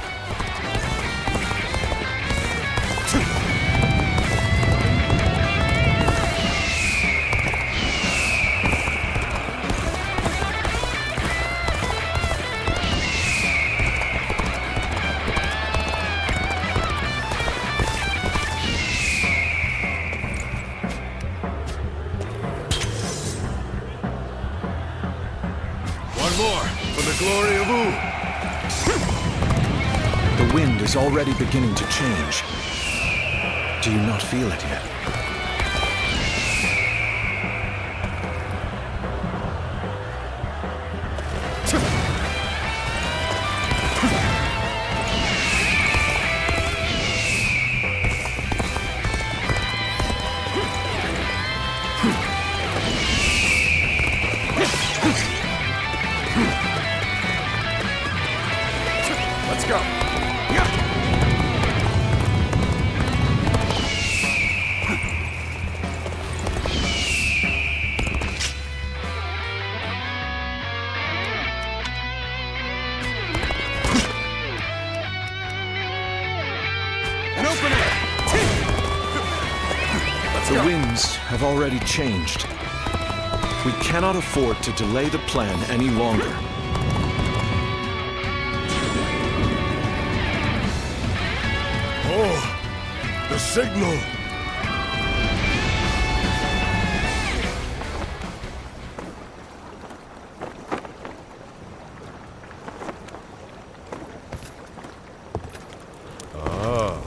One more, for the glory of Wu. The wind is already beginning to change. Do you not feel it yet? Let's go. An opening. The winds have already changed. We cannot afford to delay the plan any longer. Oh, the signal. Ah,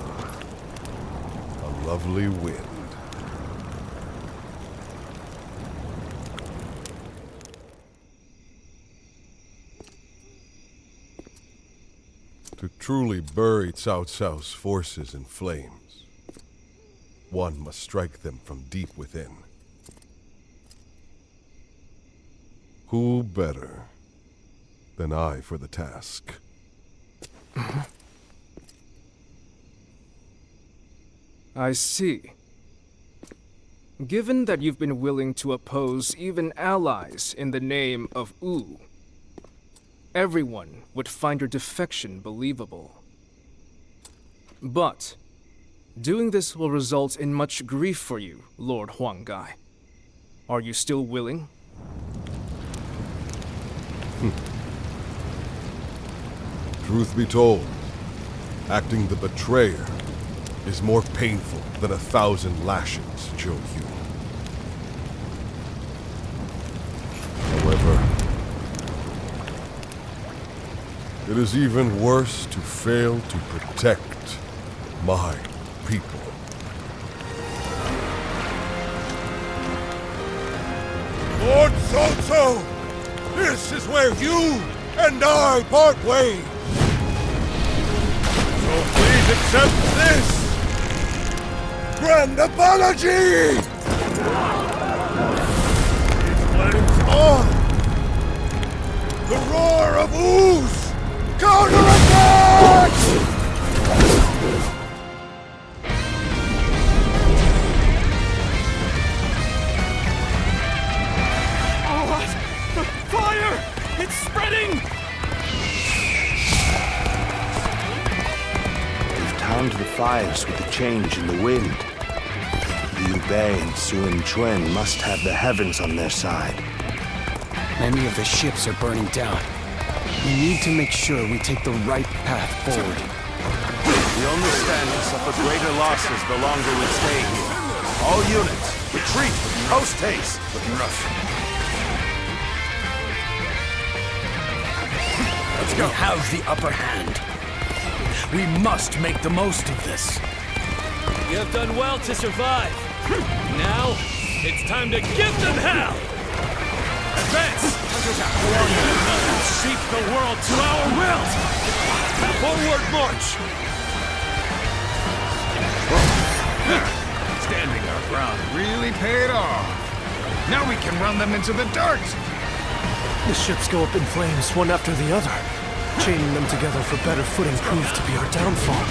a lovely wind. To truly bury Cao Cao's forces in flames, one must strike them from deep within. Who better than I for the task? I see. Given that you've been willing to oppose even allies in the name of Wu, everyone would find your defection believable. But doing this will result in much grief for you, Lord Huanggai. Are you still willing? Truth be told, acting the betrayer is more painful than 1,000 lashings, Zhou Yu. However, it is even worse to fail to protect my people. Lord Cao Cao, this is where you and I part ways. So please accept this grand apology! These flames on! The roar of ooze! Counterattack! fires with the change in the wind. Liu Bei and Sun Quan must have the heavens on their side. Many of the ships are burning down. We need to make sure we take the right path forward. We only stand to suffer greater losses the longer we stay here. All units, retreat! Post haste! Looking rough. Let's go. We have the upper hand. We must make the most of this. You have done well to survive. Now, it's time to give them hell! Advance! Seek the world to our will! Forward march! Standing our ground really paid off. Now we can run them into the dirt! The ships go up in flames, one after the other. Chaining them together for better footing proved to be our downfall.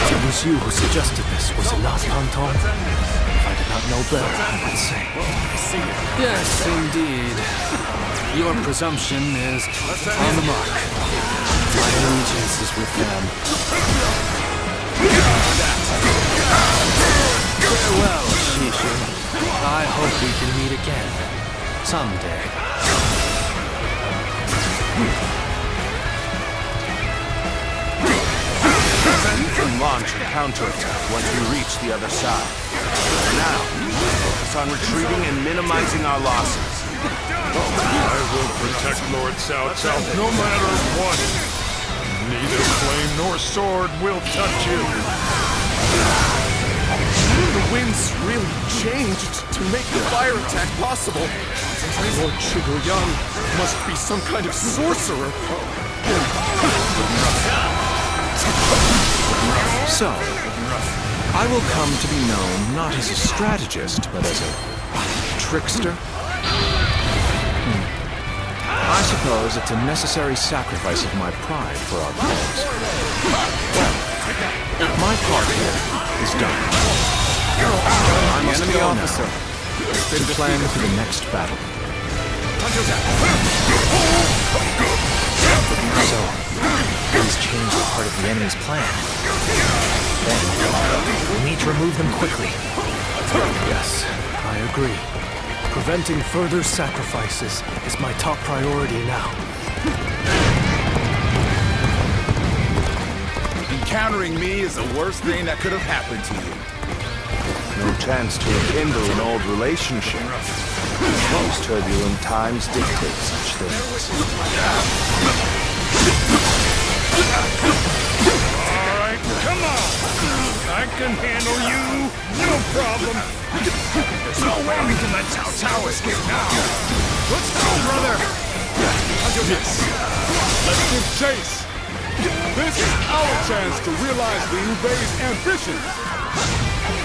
It was you who suggested this, was it not, Anton? If I did not know better, I would say. Yes, indeed. Your presumption is on the mark. My allegiance is with them. Farewell, Shishu. I hope we can meet again. Someday. You can launch a counterattack once we reach the other side. Now, focus on retreating and minimizing our losses. I will protect Lord Cao Cao no matter what. Neither flame nor sword will touch you. The winds really changed to make the fire attack possible. Lord Zhuge-Liang must be some kind of sorcerer. So, I will come to be known not as a strategist, but as a trickster? I suppose it's a necessary sacrifice of my pride for our cause. My part here is done. I must Enemy go officer now to plan for the next battle. So, these chains are part of the enemy's plan. Then, we'll need to remove them quickly. Yes, I agree. Preventing further sacrifices is my top priority now. Encountering me is the worst thing that could have happened to you. No chance to rekindle an old relationship. These turbulent times dictate such things. Alright, come on! I can handle you, no problem! There's no way we can let Cao Cao escape now! Let's go, brother! Yes. Let's give chase. This is our chance to realize Liu Bei's ambitions.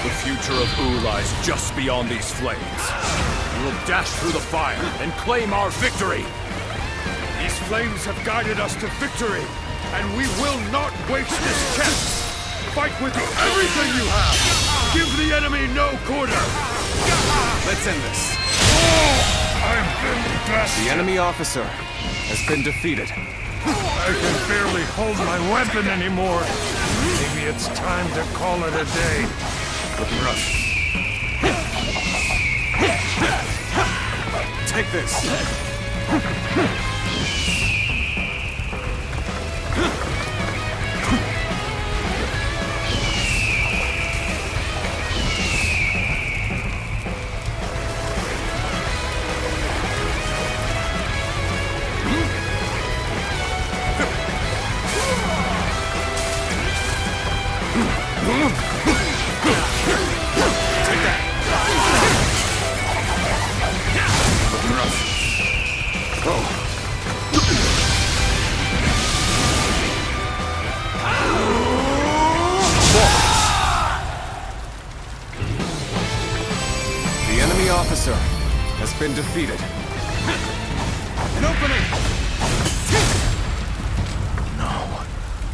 The future of Wu lies just beyond these flames. We will dash through the fire and claim our victory! These flames have guided us to victory, and we will not waste this chance! Fight with everything you have! Give the enemy no quarter! Let's end this. I've been best! The enemy officer has been defeated. I can barely hold my weapon anymore. Maybe it's time to call it a day. Looking rough. Take this. The enemy officer has been defeated. An opening! No,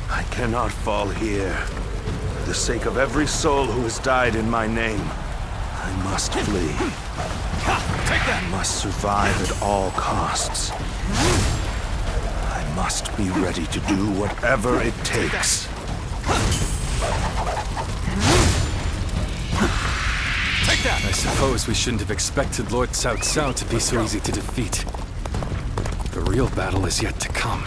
I cannot fall here. For the sake of every soul who has died in my name, I must flee. I must survive at all costs. I must be ready to do whatever it takes. Take that! I suppose we shouldn't have expected Lord Cao Cao to be so easy to defeat. The real battle is yet to come.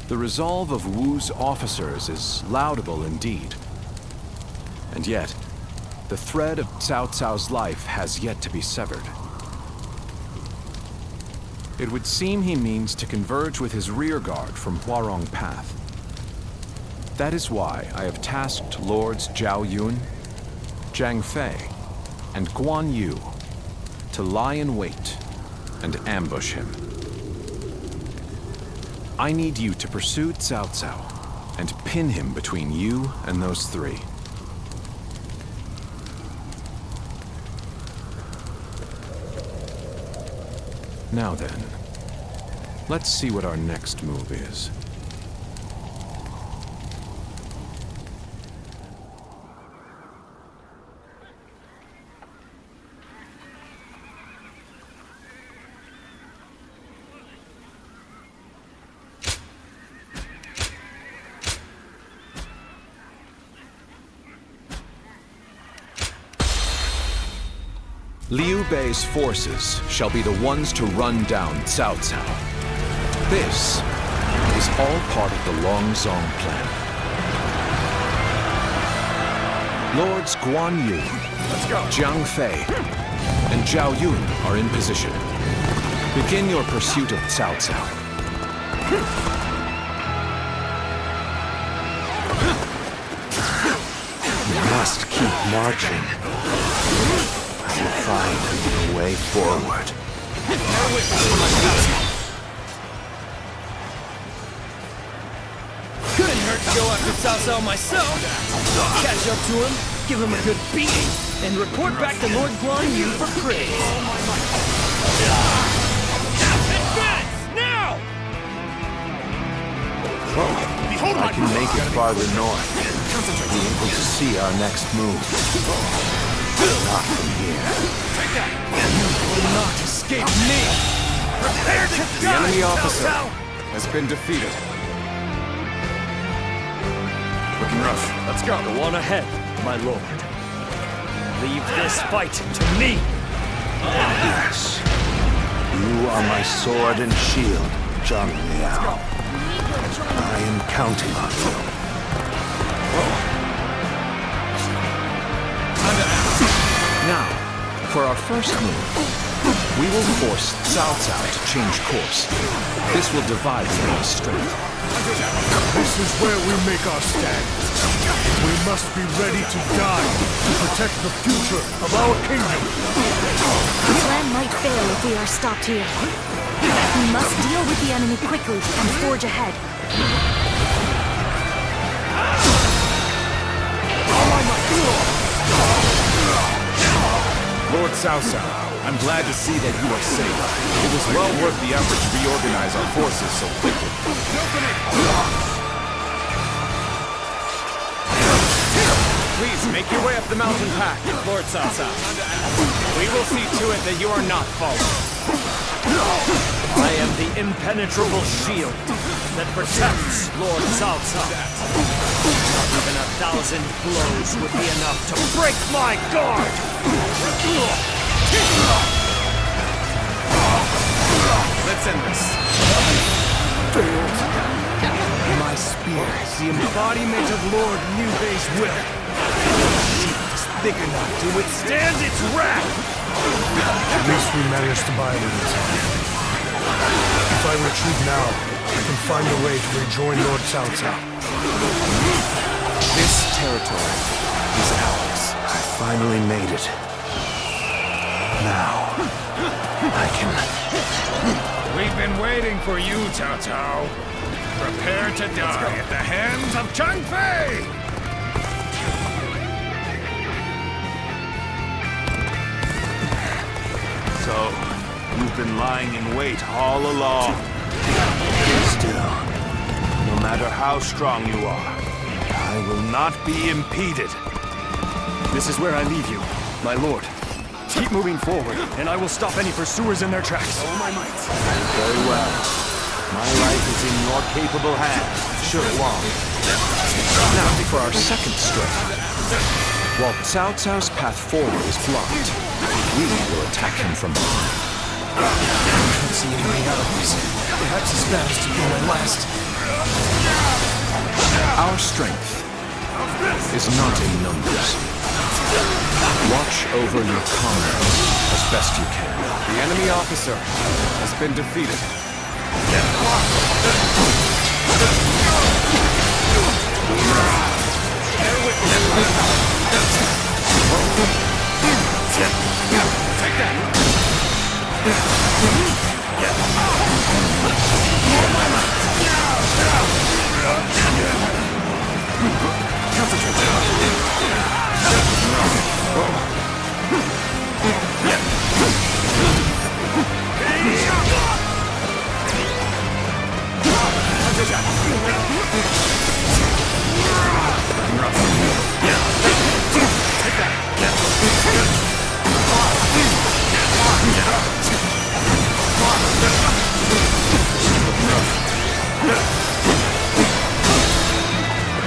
The resolve of Wu's officers is laudable indeed. And yet, the thread of Cao Cao's life has yet to be severed. It would seem he means to converge with his rearguard from Huarong Path. That is why I have tasked Lords Zhao Yun, Zhang Fei, and Guan Yu to lie in wait and ambush him. I need you to pursue Cao Cao and pin him between you and those three. Now then, let's see what our next move is. Liu Bei's forces shall be the ones to run down Cao Cao. This is all part of the Longzong plan. Lords Guan Yu, Zhang Fei, and Zhao Yun are in position. Begin your pursuit of Cao Cao. We must keep marching. To find a way forward. Couldn't hurt to go after Cao Cao myself. Catch up to him, give him a good beating, and report back to Lord Guan Yu for praise. Advance! Now! I can make it farther north. Be able to see our next move. Not from here. You will not escape me! Prepare to die, The enemy Cao officer Cao! has been defeated. Looking rough. Let's go. Go on ahead, my lord. Leave this fight to me! Yes. You are my sword and shield, Zhang Liao. I am counting on you. Now, for our first move, we will force Cao Cao to change course. This will divide the enemy's strength. This is where we make our stand. We must be ready to die to protect the future of our kingdom. The plan might fail if we are stopped here. We must deal with the enemy quickly and forge ahead. Lord Cao Cao, I'm glad to see that you are safe. It was well worth the effort to reorganize our forces so quickly. Please make your way up the mountain path, Lord Cao Cao. We will see to it that you are not fallen. I am the impenetrable shield that protects Lord Cao Cao. Not even 1,000 blows would be enough to break my guard! Let's end this. Failed. My spear is the embodiment of Lord Liu Bei's will. The shield is thick enough to withstand its wrath. At least we managed to buy a little time. If I retreat now, I can find a way to rejoin Lord Cao Cao. This territory is ours. I finally made it. Now, I can... We've been waiting for you, Cao Cao. Prepare to die at the hands of Zhang Fei! So, you've been lying in wait all along. Still, no matter how strong you are, I will not be impeded. This is where I leave you, my lord. Keep moving forward, and I will stop any pursuers in their tracks. All my might. Very well. My life is in your capable hands, should long. Now for our second strike. While Cao Cao's path forward is blocked, we will attack him from behind. I don't see any way out of this. Perhaps this battle's to be my last. Our strength is not in numbers. Watch over your comrades as best you can. The enemy officer has been defeated.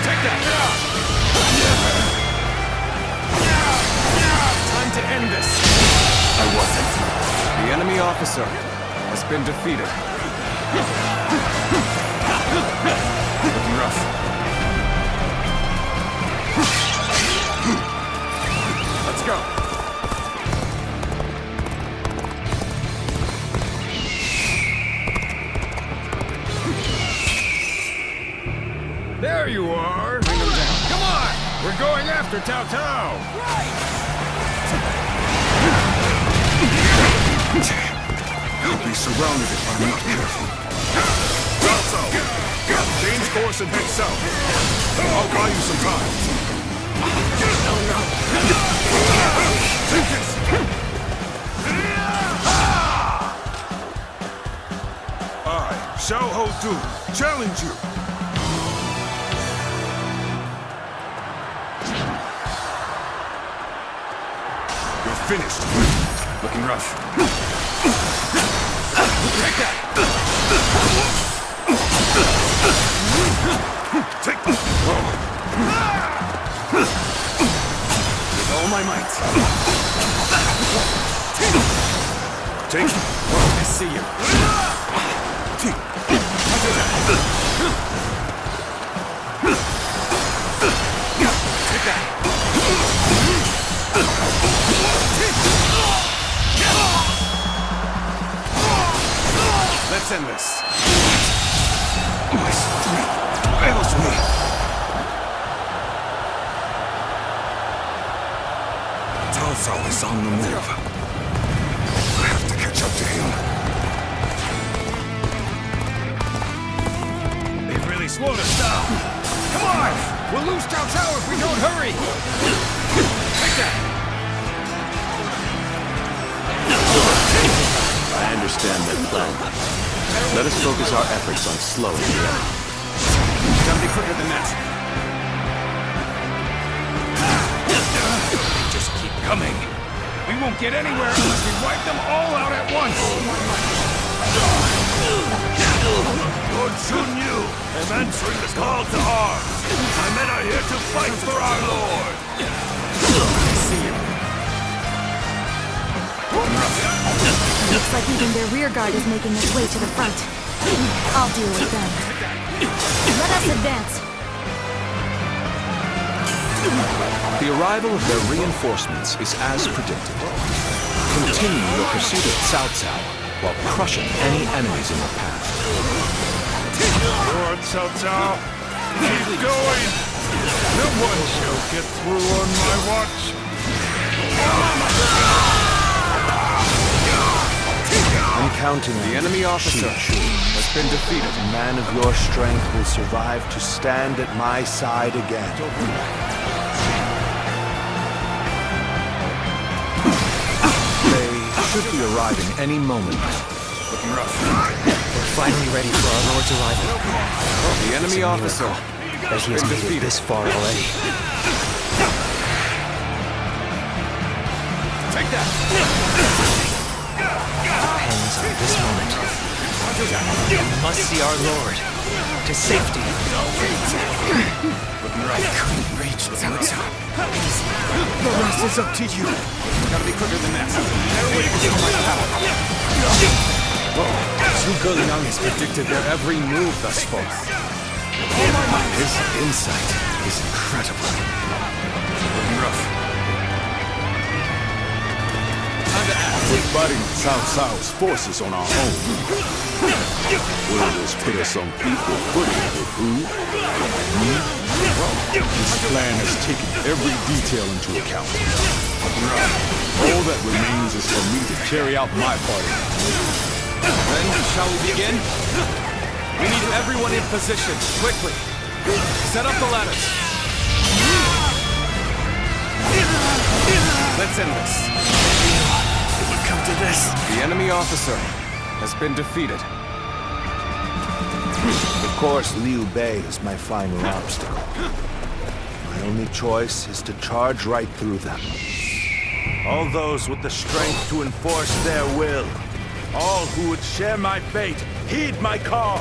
Take that! Time to end this! I wasn't. The enemy officer has been defeated. Looking rough. Let's go. There you are! Bring him down. Come on! We're going after Cao Cao! You'll be surrounded if I'm not careful. Cao Cao! Change course and head south. I'll buy you some time. Take this! I, Xiao Ho Du, challenge you! You're finished. Looking rough. Take that! Take this! With all my might. Take it! I see you. Take that! Let's end this. My strength fails me. Cao Cao is on the move. I have to catch up to him. They've really slowed us down. Come on! We'll lose Cao Cao if we don't hurry! Take that! I understand their plan. Let us focus our efforts on slowing the enemy. Gotta be quicker than that. They just keep coming. We won't get anywhere unless we wipe them all out at once. Lord Sun Yu, I'm answering the call to arms. My men are here to fight for our lord. I see you. Looks like even their rear guard is making its way to the front. I'll deal with them. Let us advance. The arrival of their reinforcements is as predicted. Continue your pursuit of Cao Cao while crushing any enemies in your path. Lord Cao Cao, keep going. No one shall get through on my watch. counting on The enemy officer has been defeated. A man of your strength will survive to stand at my side again. They should be arriving any moment. Looking rough. We're finally ready for our Lord's arrival. The enemy officer that he has made it this far already. Take that! Depends on this moment. We must see our Lord to safety. Looking right. I couldn't reach Cao Cao. The rest is up to you. Gotta be quicker than that. Zhuge Liang has predicted their every move thus far. His insight is incredible. Looking rough. We're fighting Cao Cao's forces on our own. Will this put us on equal footing with who? Me? This plan has taken every detail into account. All that remains is for me to carry out my part of it. Then, shall we begin? We need everyone in position, quickly. Set up the ladders. Let's end this. Did you come to this? The enemy officer has been defeated. Of course, Liu Bei is my final obstacle. My only choice is to charge right through them. All those with the strength to enforce their will. All who would share my fate, heed my call.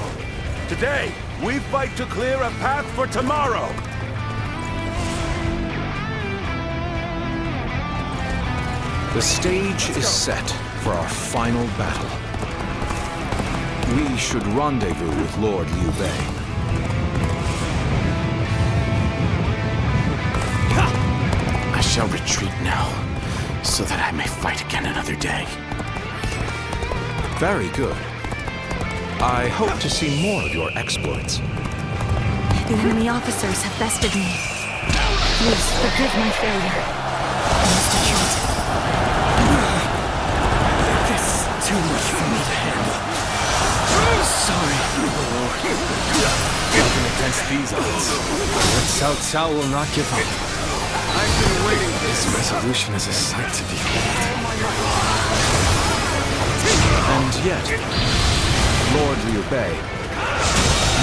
Today, we fight to clear a path for tomorrow. The stage is set for our final battle. We should rendezvous with Lord Liu Bei. I shall retreat now, so that I may fight again another day. Very good. I hope to see more of your exploits. The enemy officers have bested me. Please forgive my failure. I must retreat. This is too much for me to handle. Sorry, Lord. Even against these odds, Lord Cao Cao will not give up. I've been waiting. This resolution is a sight to behold. And yet, Lord Liu Bei,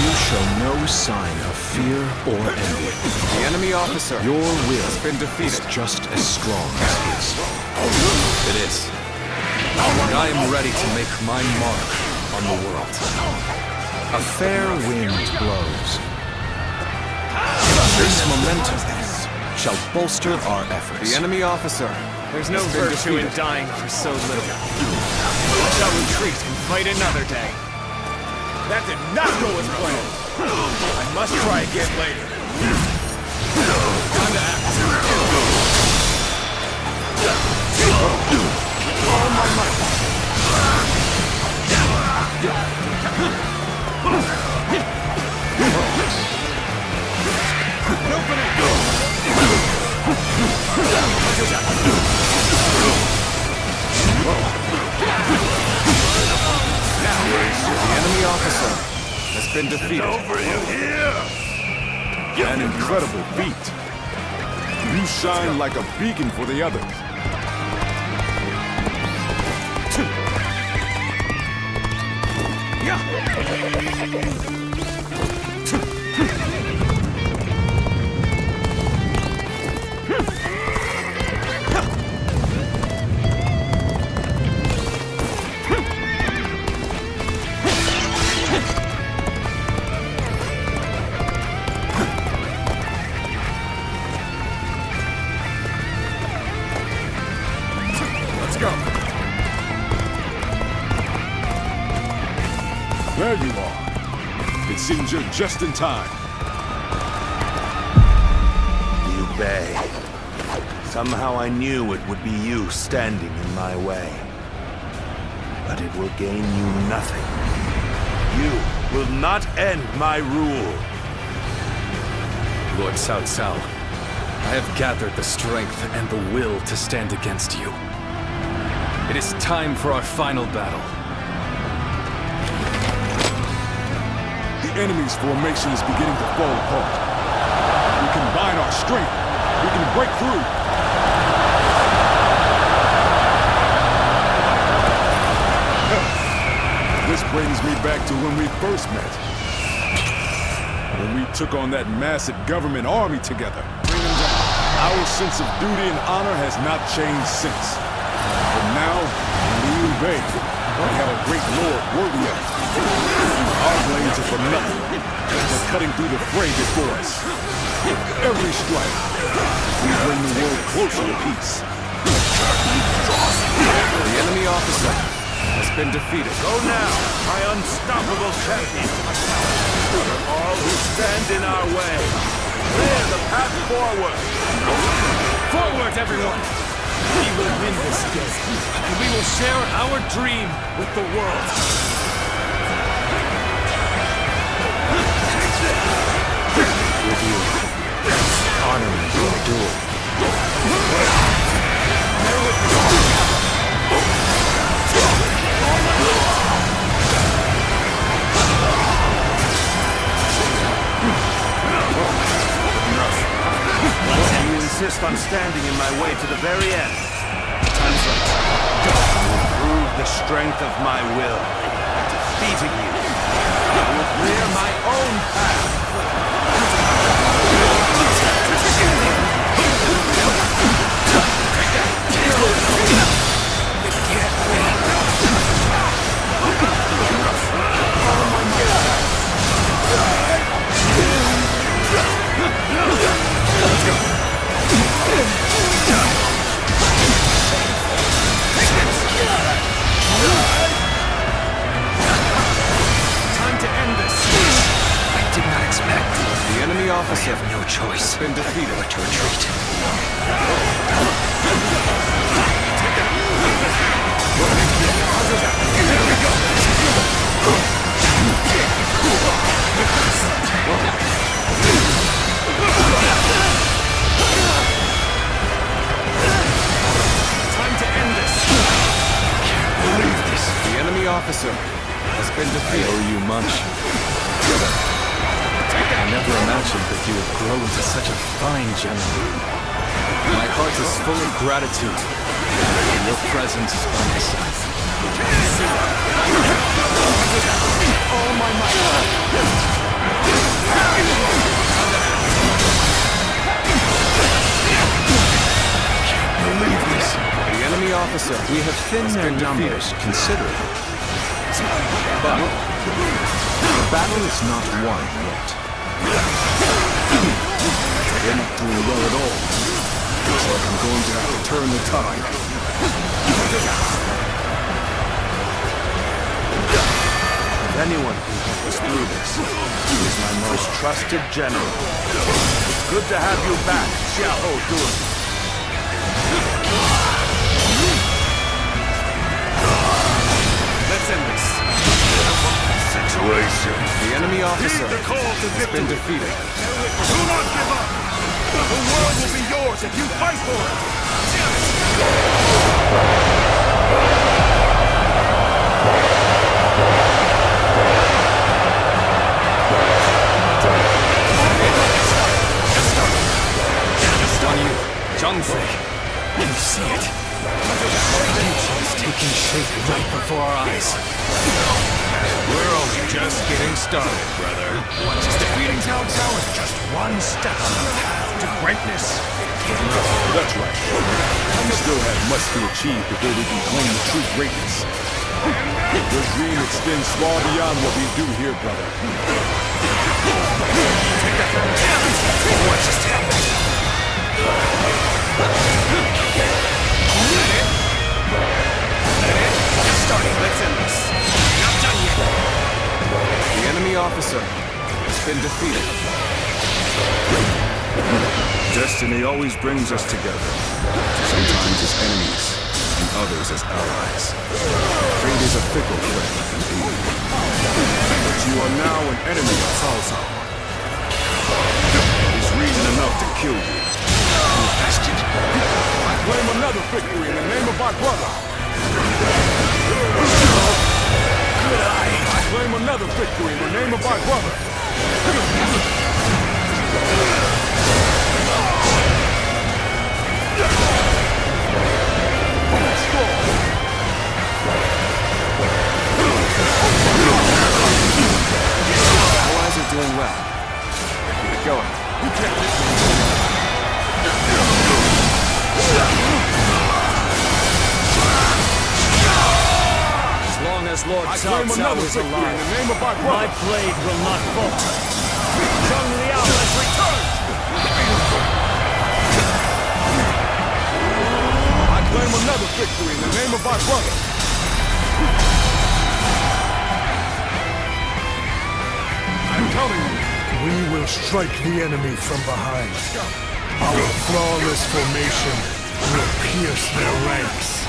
you show no sign of fear or envy. The enemy officer, your will has been defeated, is just as strong as his. It is. And I am ready to make my mark on the world. A fair wind blows. This momentum shall bolster our efforts. The enemy officer. There's no virtue in dying for so little. I shall retreat and fight another day. That did not go as planned. I must try again later. Time to act. All my might. The enemy officer has been defeated. Over you here! An incredible feat. You shine like a beacon for the others. There you are. It seems you're just in time. Liu Bei. Somehow I knew it would be you standing in my way. But it will gain you nothing. You will not end my rule. Lord Cao Cao, I have gathered the strength and the will to stand against you. It is time for our final battle. enemy's formation is beginning to fall apart. We combine our strength. We can break through. This brings me back to when we first met. When we took on that massive government army together. Our sense of duty and honor has not changed since. But now, when we invade, we have a great lord worthy of it. Our blades are for nothing, but cutting through the fray before us. With every strike, we bring the world closer to peace. The enemy officer has been defeated. Go now, my unstoppable champion. All who stand in our way, clear the path forward. Forward, everyone! We will win this day, and we will share our dream with the world. With you, honoring your duel. And you insist on standing in my way to the very end. Prove the strength of my will. Defeating you, I will clear my own path. Time to end this. I did not expect. The enemy officer I have no choice. has been defeated. But to retreat. Time to end this. Can't believe this. The enemy officer has been defeated. I owe you much. I never imagined that you would grow into such a fine general. My heart is full of gratitude for your presence by my side. All my might. Believe this. The enemy officer, we have thinned their numbers considerably. But the battle is not won yet. They're not doing well at all. Looks like I'm going to have to turn the tide. If anyone can help us through this, he is my most trusted general. It's good to have you back, Xiao Dun. Let's end this. Situation. The enemy officer Heed the call to has been defeated. Do not give up. The world will be yours if you fight for it. On you, Zhangfei. You see it. Future is taking shape right before our eyes. We're only just getting started, brother. Just defeating Cao Cao is just one step on the path to greatness. That's right. We still have much to achieve before we can claim the true greatness. Your dream extends far beyond what we do here, brother. What just happened? Starting, let's end this. Not done yet. The enemy officer has been defeated. Destiny always brings us together. Sometimes as enemies, and others as allies. Fate is a fickle friend, indeed. But you are now an enemy of Cao Cao. It is reason enough to kill you. You bastard! I claim another victory in the name of my brother! Good eye! claim another victory in the name of my brother. Allies are doing well. Keep it going. As long as Lord I Cao claim Cao another is victory alive, in the name of my my brother. blade will not falter. Zhang Liao has returned! I claim another victory in the name of my brother. I'm telling you. We will strike the enemy from behind. Our flawless formation will pierce their ranks.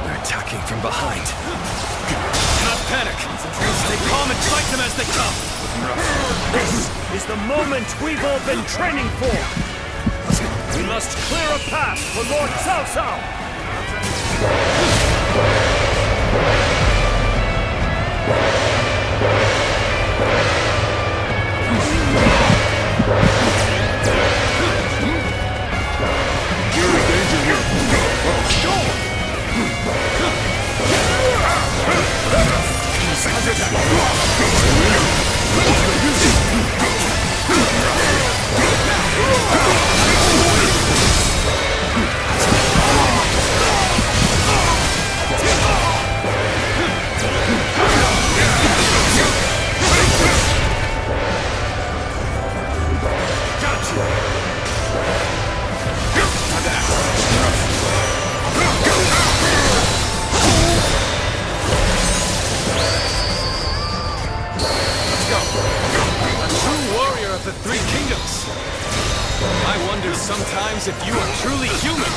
They're attacking from behind. Do not panic. Stay calm and fight them as they come. This is the moment we've all been training for! We must clear a path for Lord Cao Cao! The Three Kingdoms. I wonder sometimes if you are truly human.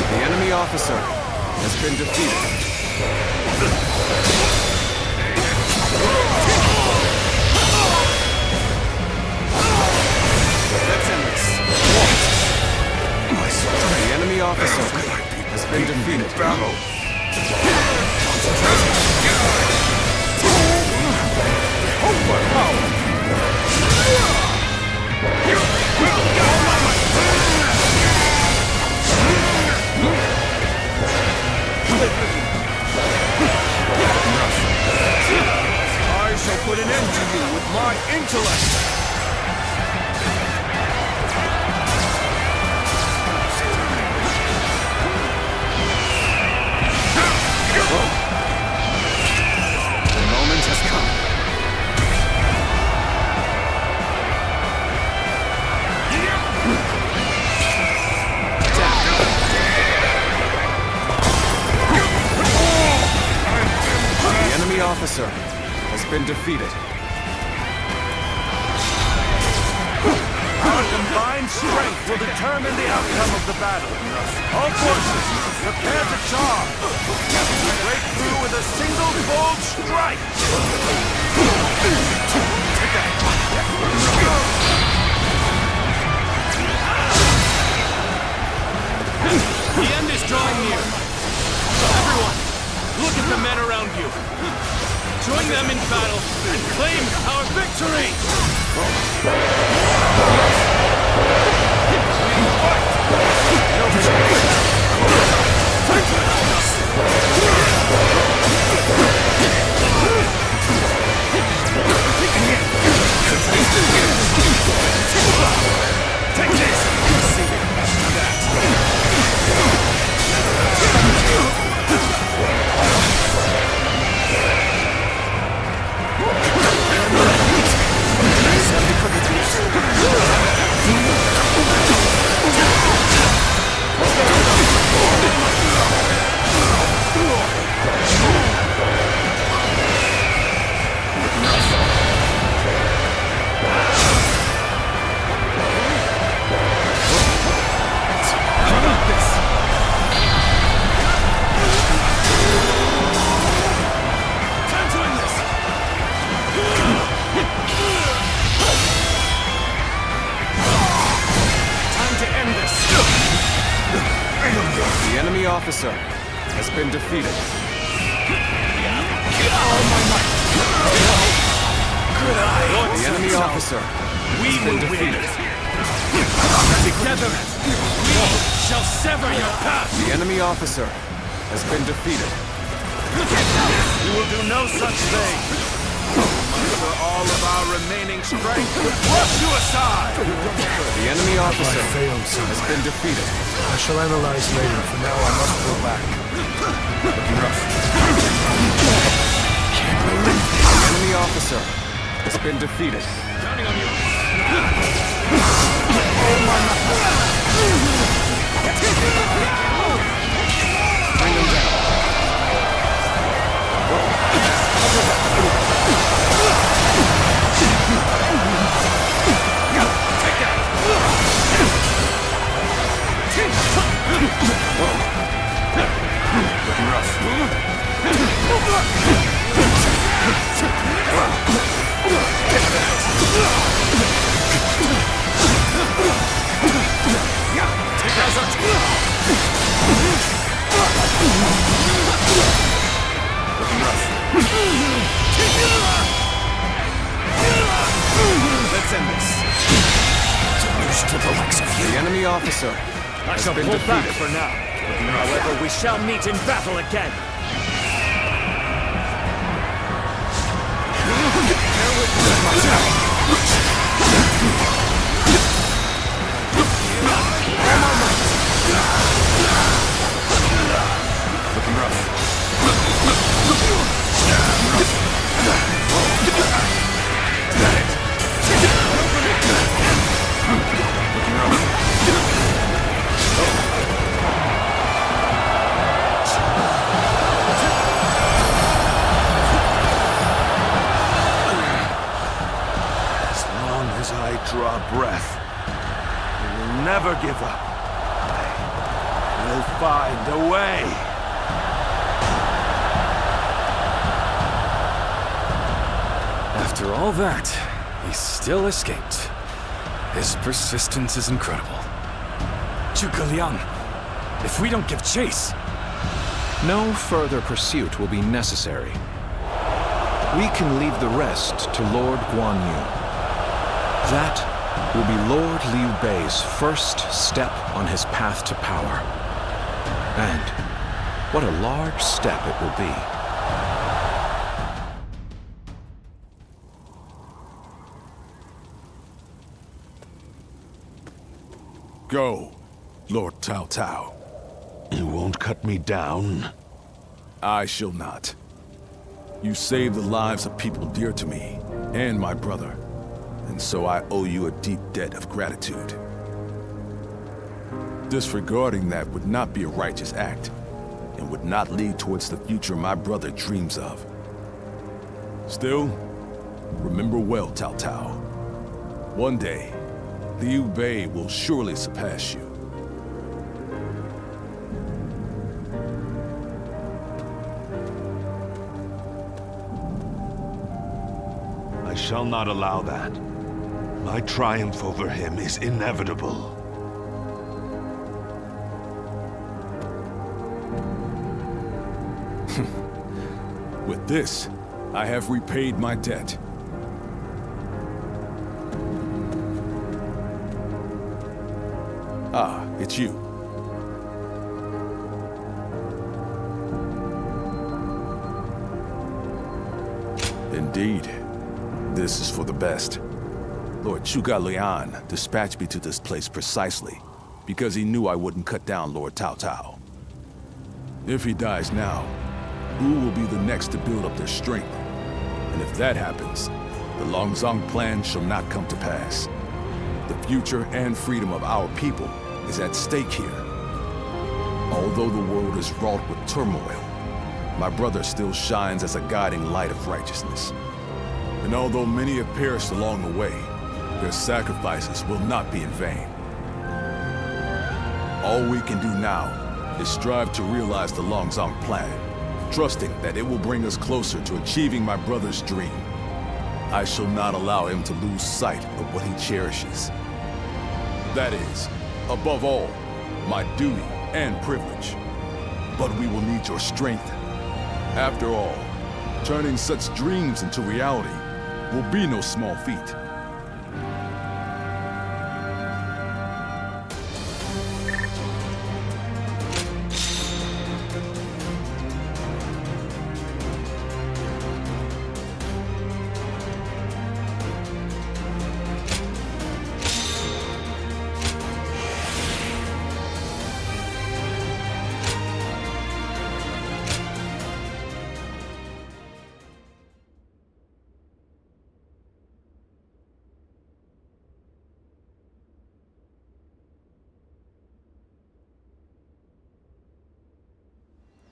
The enemy officer has been defeated. The enemy officer has been defeated. I shall put an end to you with my intellect! The moment has come. The enemy officer has been defeated. Our combined strength will determine the outcome of the battle. All forces, prepare to charge! Break through with a single bold strike! The end is drawing near. Everyone, look at the men around you. Join them in battle and claim our victory! Take this! That officer has been defeated. The enemy officer has been defeated. Together, we shall sever your path! The enemy officer has been defeated. You will do no such thing! For all of our remaining strength, brush you aside! The enemy officer has been defeated. I shall analyze later. For now, I must go back. Looking rough. The enemy officer has been defeated. Counting on you. Bring him down. Take that! Looking rough. Let's end this. To the likes of you. The enemy officer I has shall been pull back defeated. for now. However, we shall meet in battle again. Looking rough. As long as I draw breath, I will never give up. I will find a way. After all that, he still escaped. His persistence is incredible. Zhuge Liang, if we don't give chase... No further pursuit will be necessary. We can leave the rest to Lord Guan Yu. That will be Lord Liu Bei's first step on his path to power. And what a large step it will be. Go, Lord Cao Cao. You won't cut me down? I shall not. You saved the lives of people dear to me, and my brother, and so I owe you a deep debt of gratitude. Disregarding that would not be a righteous act, and would not lead towards the future my brother dreams of. Still, remember well, Cao Cao. One day, Liu Bei will surely surpass you. I shall not allow that. My triumph over him is inevitable. With this, I have repaid my debt. Ah, it's you. Indeed, this is for the best. Lord Zhuge Liang dispatched me to this place precisely because he knew I wouldn't cut down Lord Cao Cao. If he dies now, who will be the next to build up their strength? And if that happens, the Longzong plan shall not come to pass. The future and freedom of our people is at stake here. Although the world is wrought with turmoil, my brother still shines as a guiding light of righteousness. And although many have perished along the way, their sacrifices will not be in vain. All we can do now is strive to realize the Longzong plan, trusting that it will bring us closer to achieving my brother's dream. I shall not allow him to lose sight of what he cherishes. That is, above all, my duty and privilege. but we will need your strength. After all, turning such dreams into reality will be no small feat.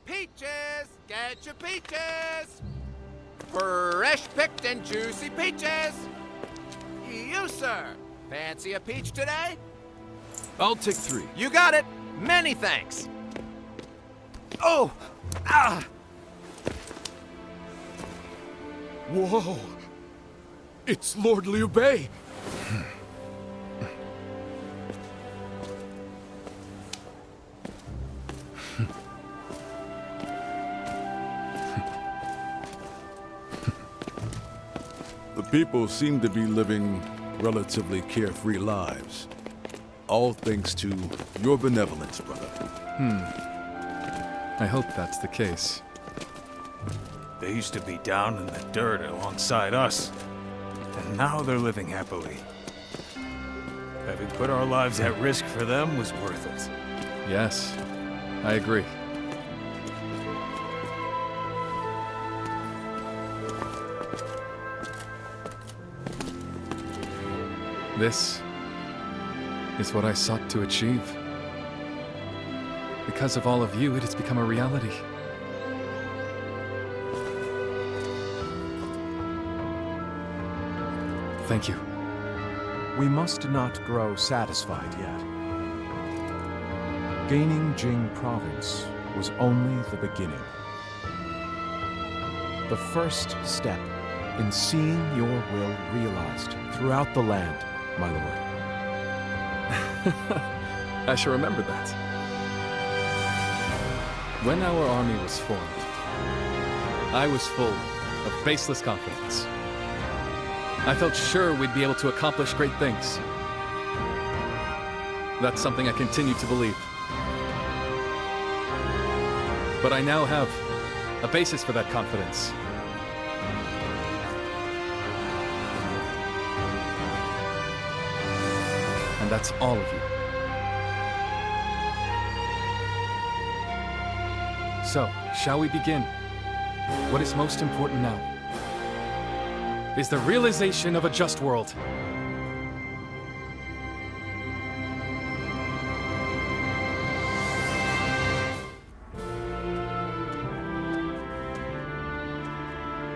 Peaches! Get your peaches! Fresh picked and juicy peaches! You, sir! Fancy a peach today? I'll take 3. You got it! Many thanks! Oh! Ah! Whoa! It's Lord Liu Bei! The people seem to be living relatively carefree lives. All thanks to your benevolence, brother. I hope that's the case. They used to be down in the dirt alongside us, and now they're living happily. Having put our lives at risk for them was worth it. Yes, I agree. This is what I sought to achieve. Because of all of you, it has become a reality. Thank you. We must not grow satisfied yet. Gaining Jing Province was only the beginning. The first step in seeing your will realized throughout the land, my lord. I shall remember that. When our army was formed, I was full of baseless confidence. I felt sure we'd be able to accomplish great things. That's something I continue to believe. But I now have a basis for that confidence. And that's all of you. So, shall we begin? What is most important now is the realization of a just world.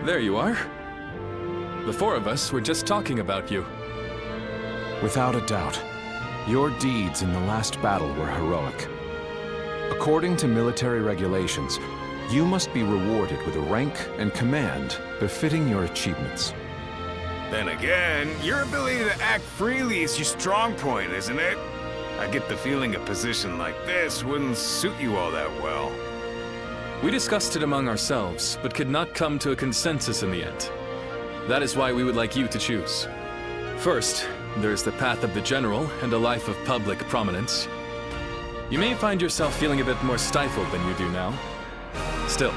There you are. The 4 of us were just talking about you. Without a doubt, your deeds in the last battle were heroic. According to military regulations, you must be rewarded with a rank and command befitting your achievements. Then again, your ability to act freely is your strong point, isn't it? I get the feeling a position like this wouldn't suit you all that well. We discussed it among ourselves, but could not come to a consensus in the end. That is why we would like you to choose. First, there is the path of the general and a life of public prominence. You may find yourself feeling a bit more stifled than you do now. Still,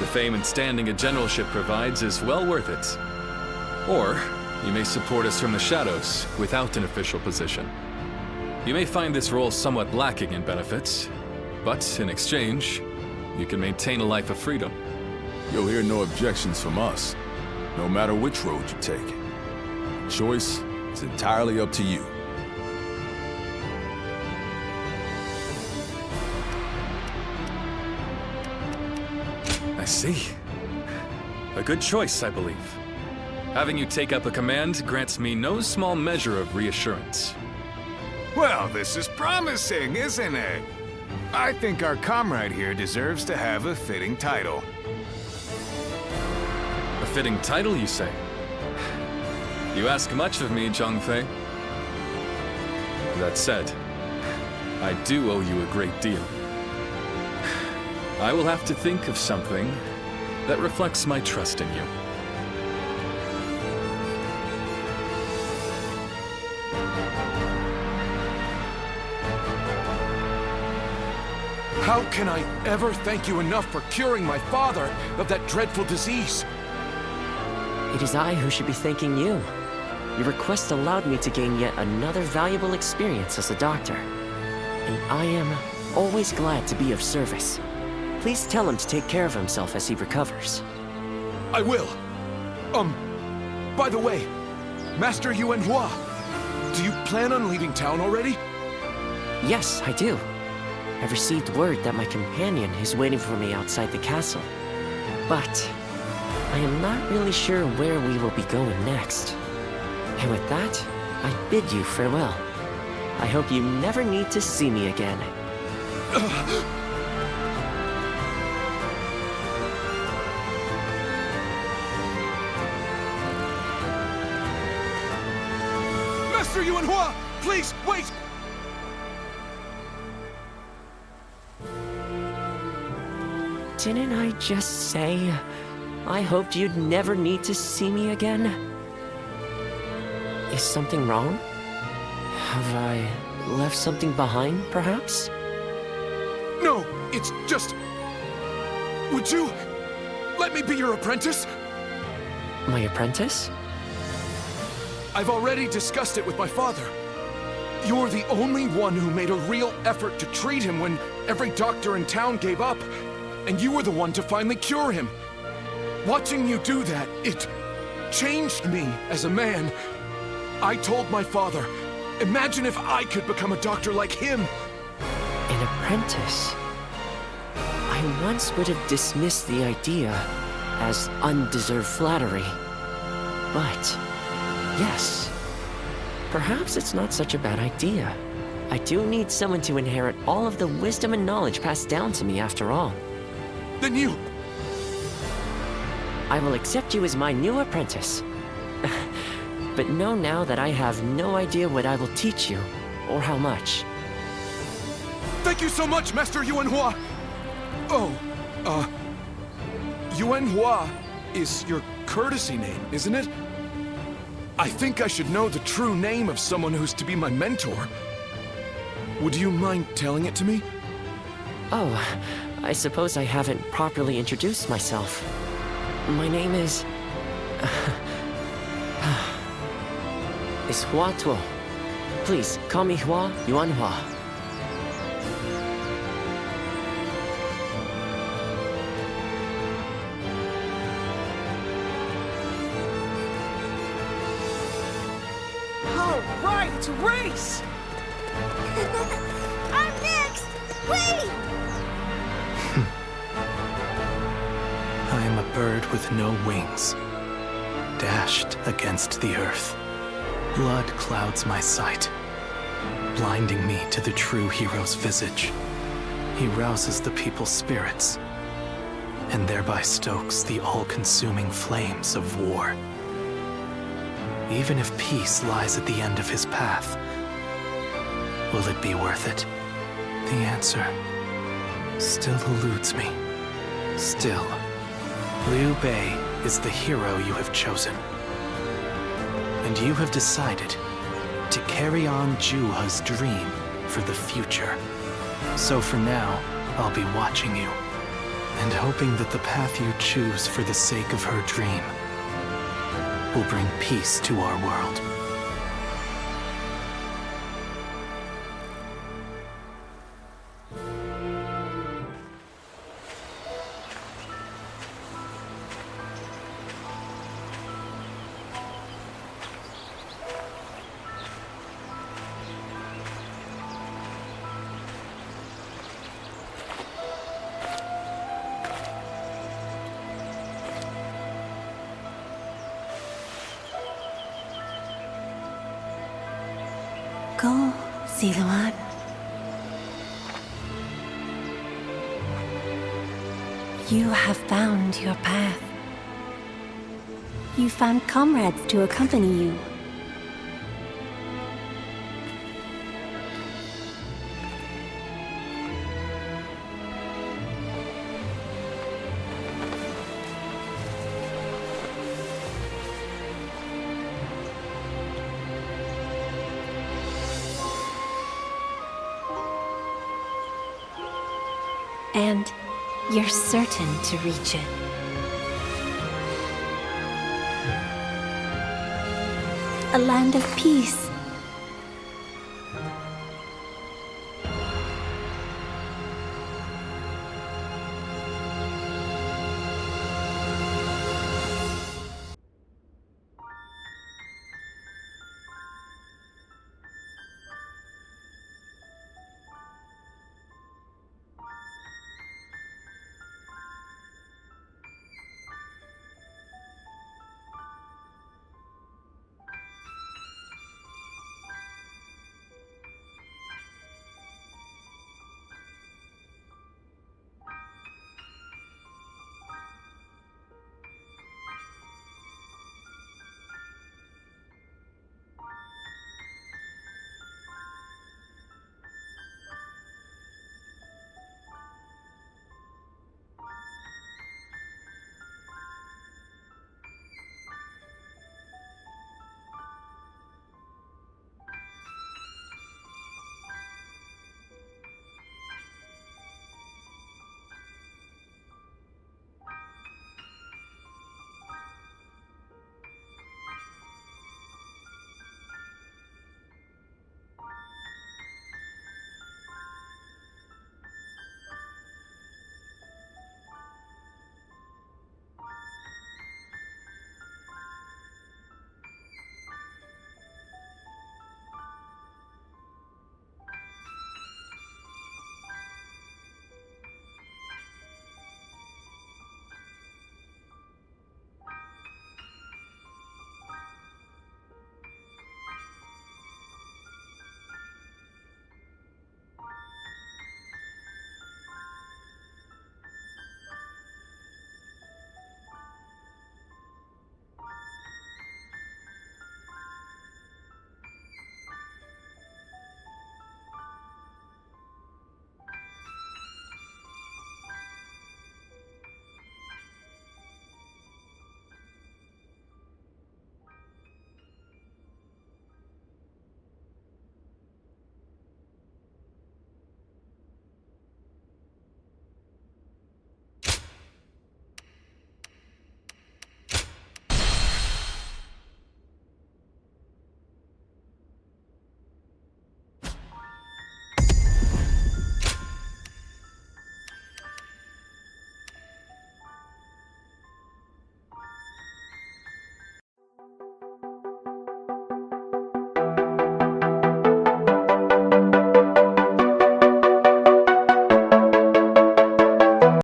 the fame and standing a generalship provides is well worth it. Or, you may support us from the shadows without an official position. You may find this role somewhat lacking in benefits, but in exchange, you can maintain a life of freedom. You'll hear no objections from us, no matter which road you take. The choice is entirely up to you. I see. A good choice, I believe. Having you take up a command grants me no small measure of reassurance. Well, this is promising, isn't it? I think our comrade here deserves to have a fitting title. A fitting title, you say? You ask much of me, Zhang-Fei. That said, I do owe you a great deal. I will have to think of something that reflects my trust in you. How can I ever thank you enough for curing my father of that dreadful disease? It is I who should be thanking you. Your request allowed me to gain yet another valuable experience as a doctor. And I am always glad to be of service. Please tell him to take care of himself as he recovers. I will. By the way, Master Yuanhua, do you plan on leaving town already? Yes, I do. I've received word that my companion is waiting for me outside the castle. But I am not really sure where we will be going next. And with that, I bid you farewell. I hope you never need to see me again. Master Yuanhua, please, wait! Didn't I just say I hoped you'd never need to see me again? Is something wrong? Have I left something behind, perhaps? No, it's just... Would you let me be your apprentice? My apprentice? I've already discussed it with my father. You're the only one who made a real effort to treat him when every doctor in town gave up. And you were the one to finally cure him. Watching you do that, it changed me as a man. I told my father, imagine if I could become a doctor like him. An apprentice? I once would have dismissed the idea as undeserved flattery. But, yes, perhaps it's not such a bad idea. I do need someone to inherit all of the wisdom and knowledge passed down to me after all. Then you... I will accept you as my new apprentice. But know now that I have no idea what I will teach you, or how much. Thank you so much, Master Yuanhua! Oh, Yuanhua is your courtesy name, isn't it? I think I should know the true name of someone who's to be my mentor. Would you mind telling it to me? Oh, I suppose I haven't properly introduced myself. My name is Hua Tuo. Please, call me Hua Yuanhua. All right, it's a race! I'm next! Wait! I am a bird with no wings, dashed against the earth. Blood clouds my sight, blinding me to the true hero's visage. He rouses the people's spirits, and thereby stokes the all-consuming flames of war. Even if peace lies at the end of his path, will it be worth it? The answer still eludes me. Still, Liu Bei is the hero you have chosen. And you have decided to carry on Juha's dream for the future. So for now, I'll be watching you, and hoping that the path you choose for the sake of her dream will bring peace to our world. Go, Ziluan. You have found your path. You found comrades to accompany you. And you're certain to reach it. A land of peace,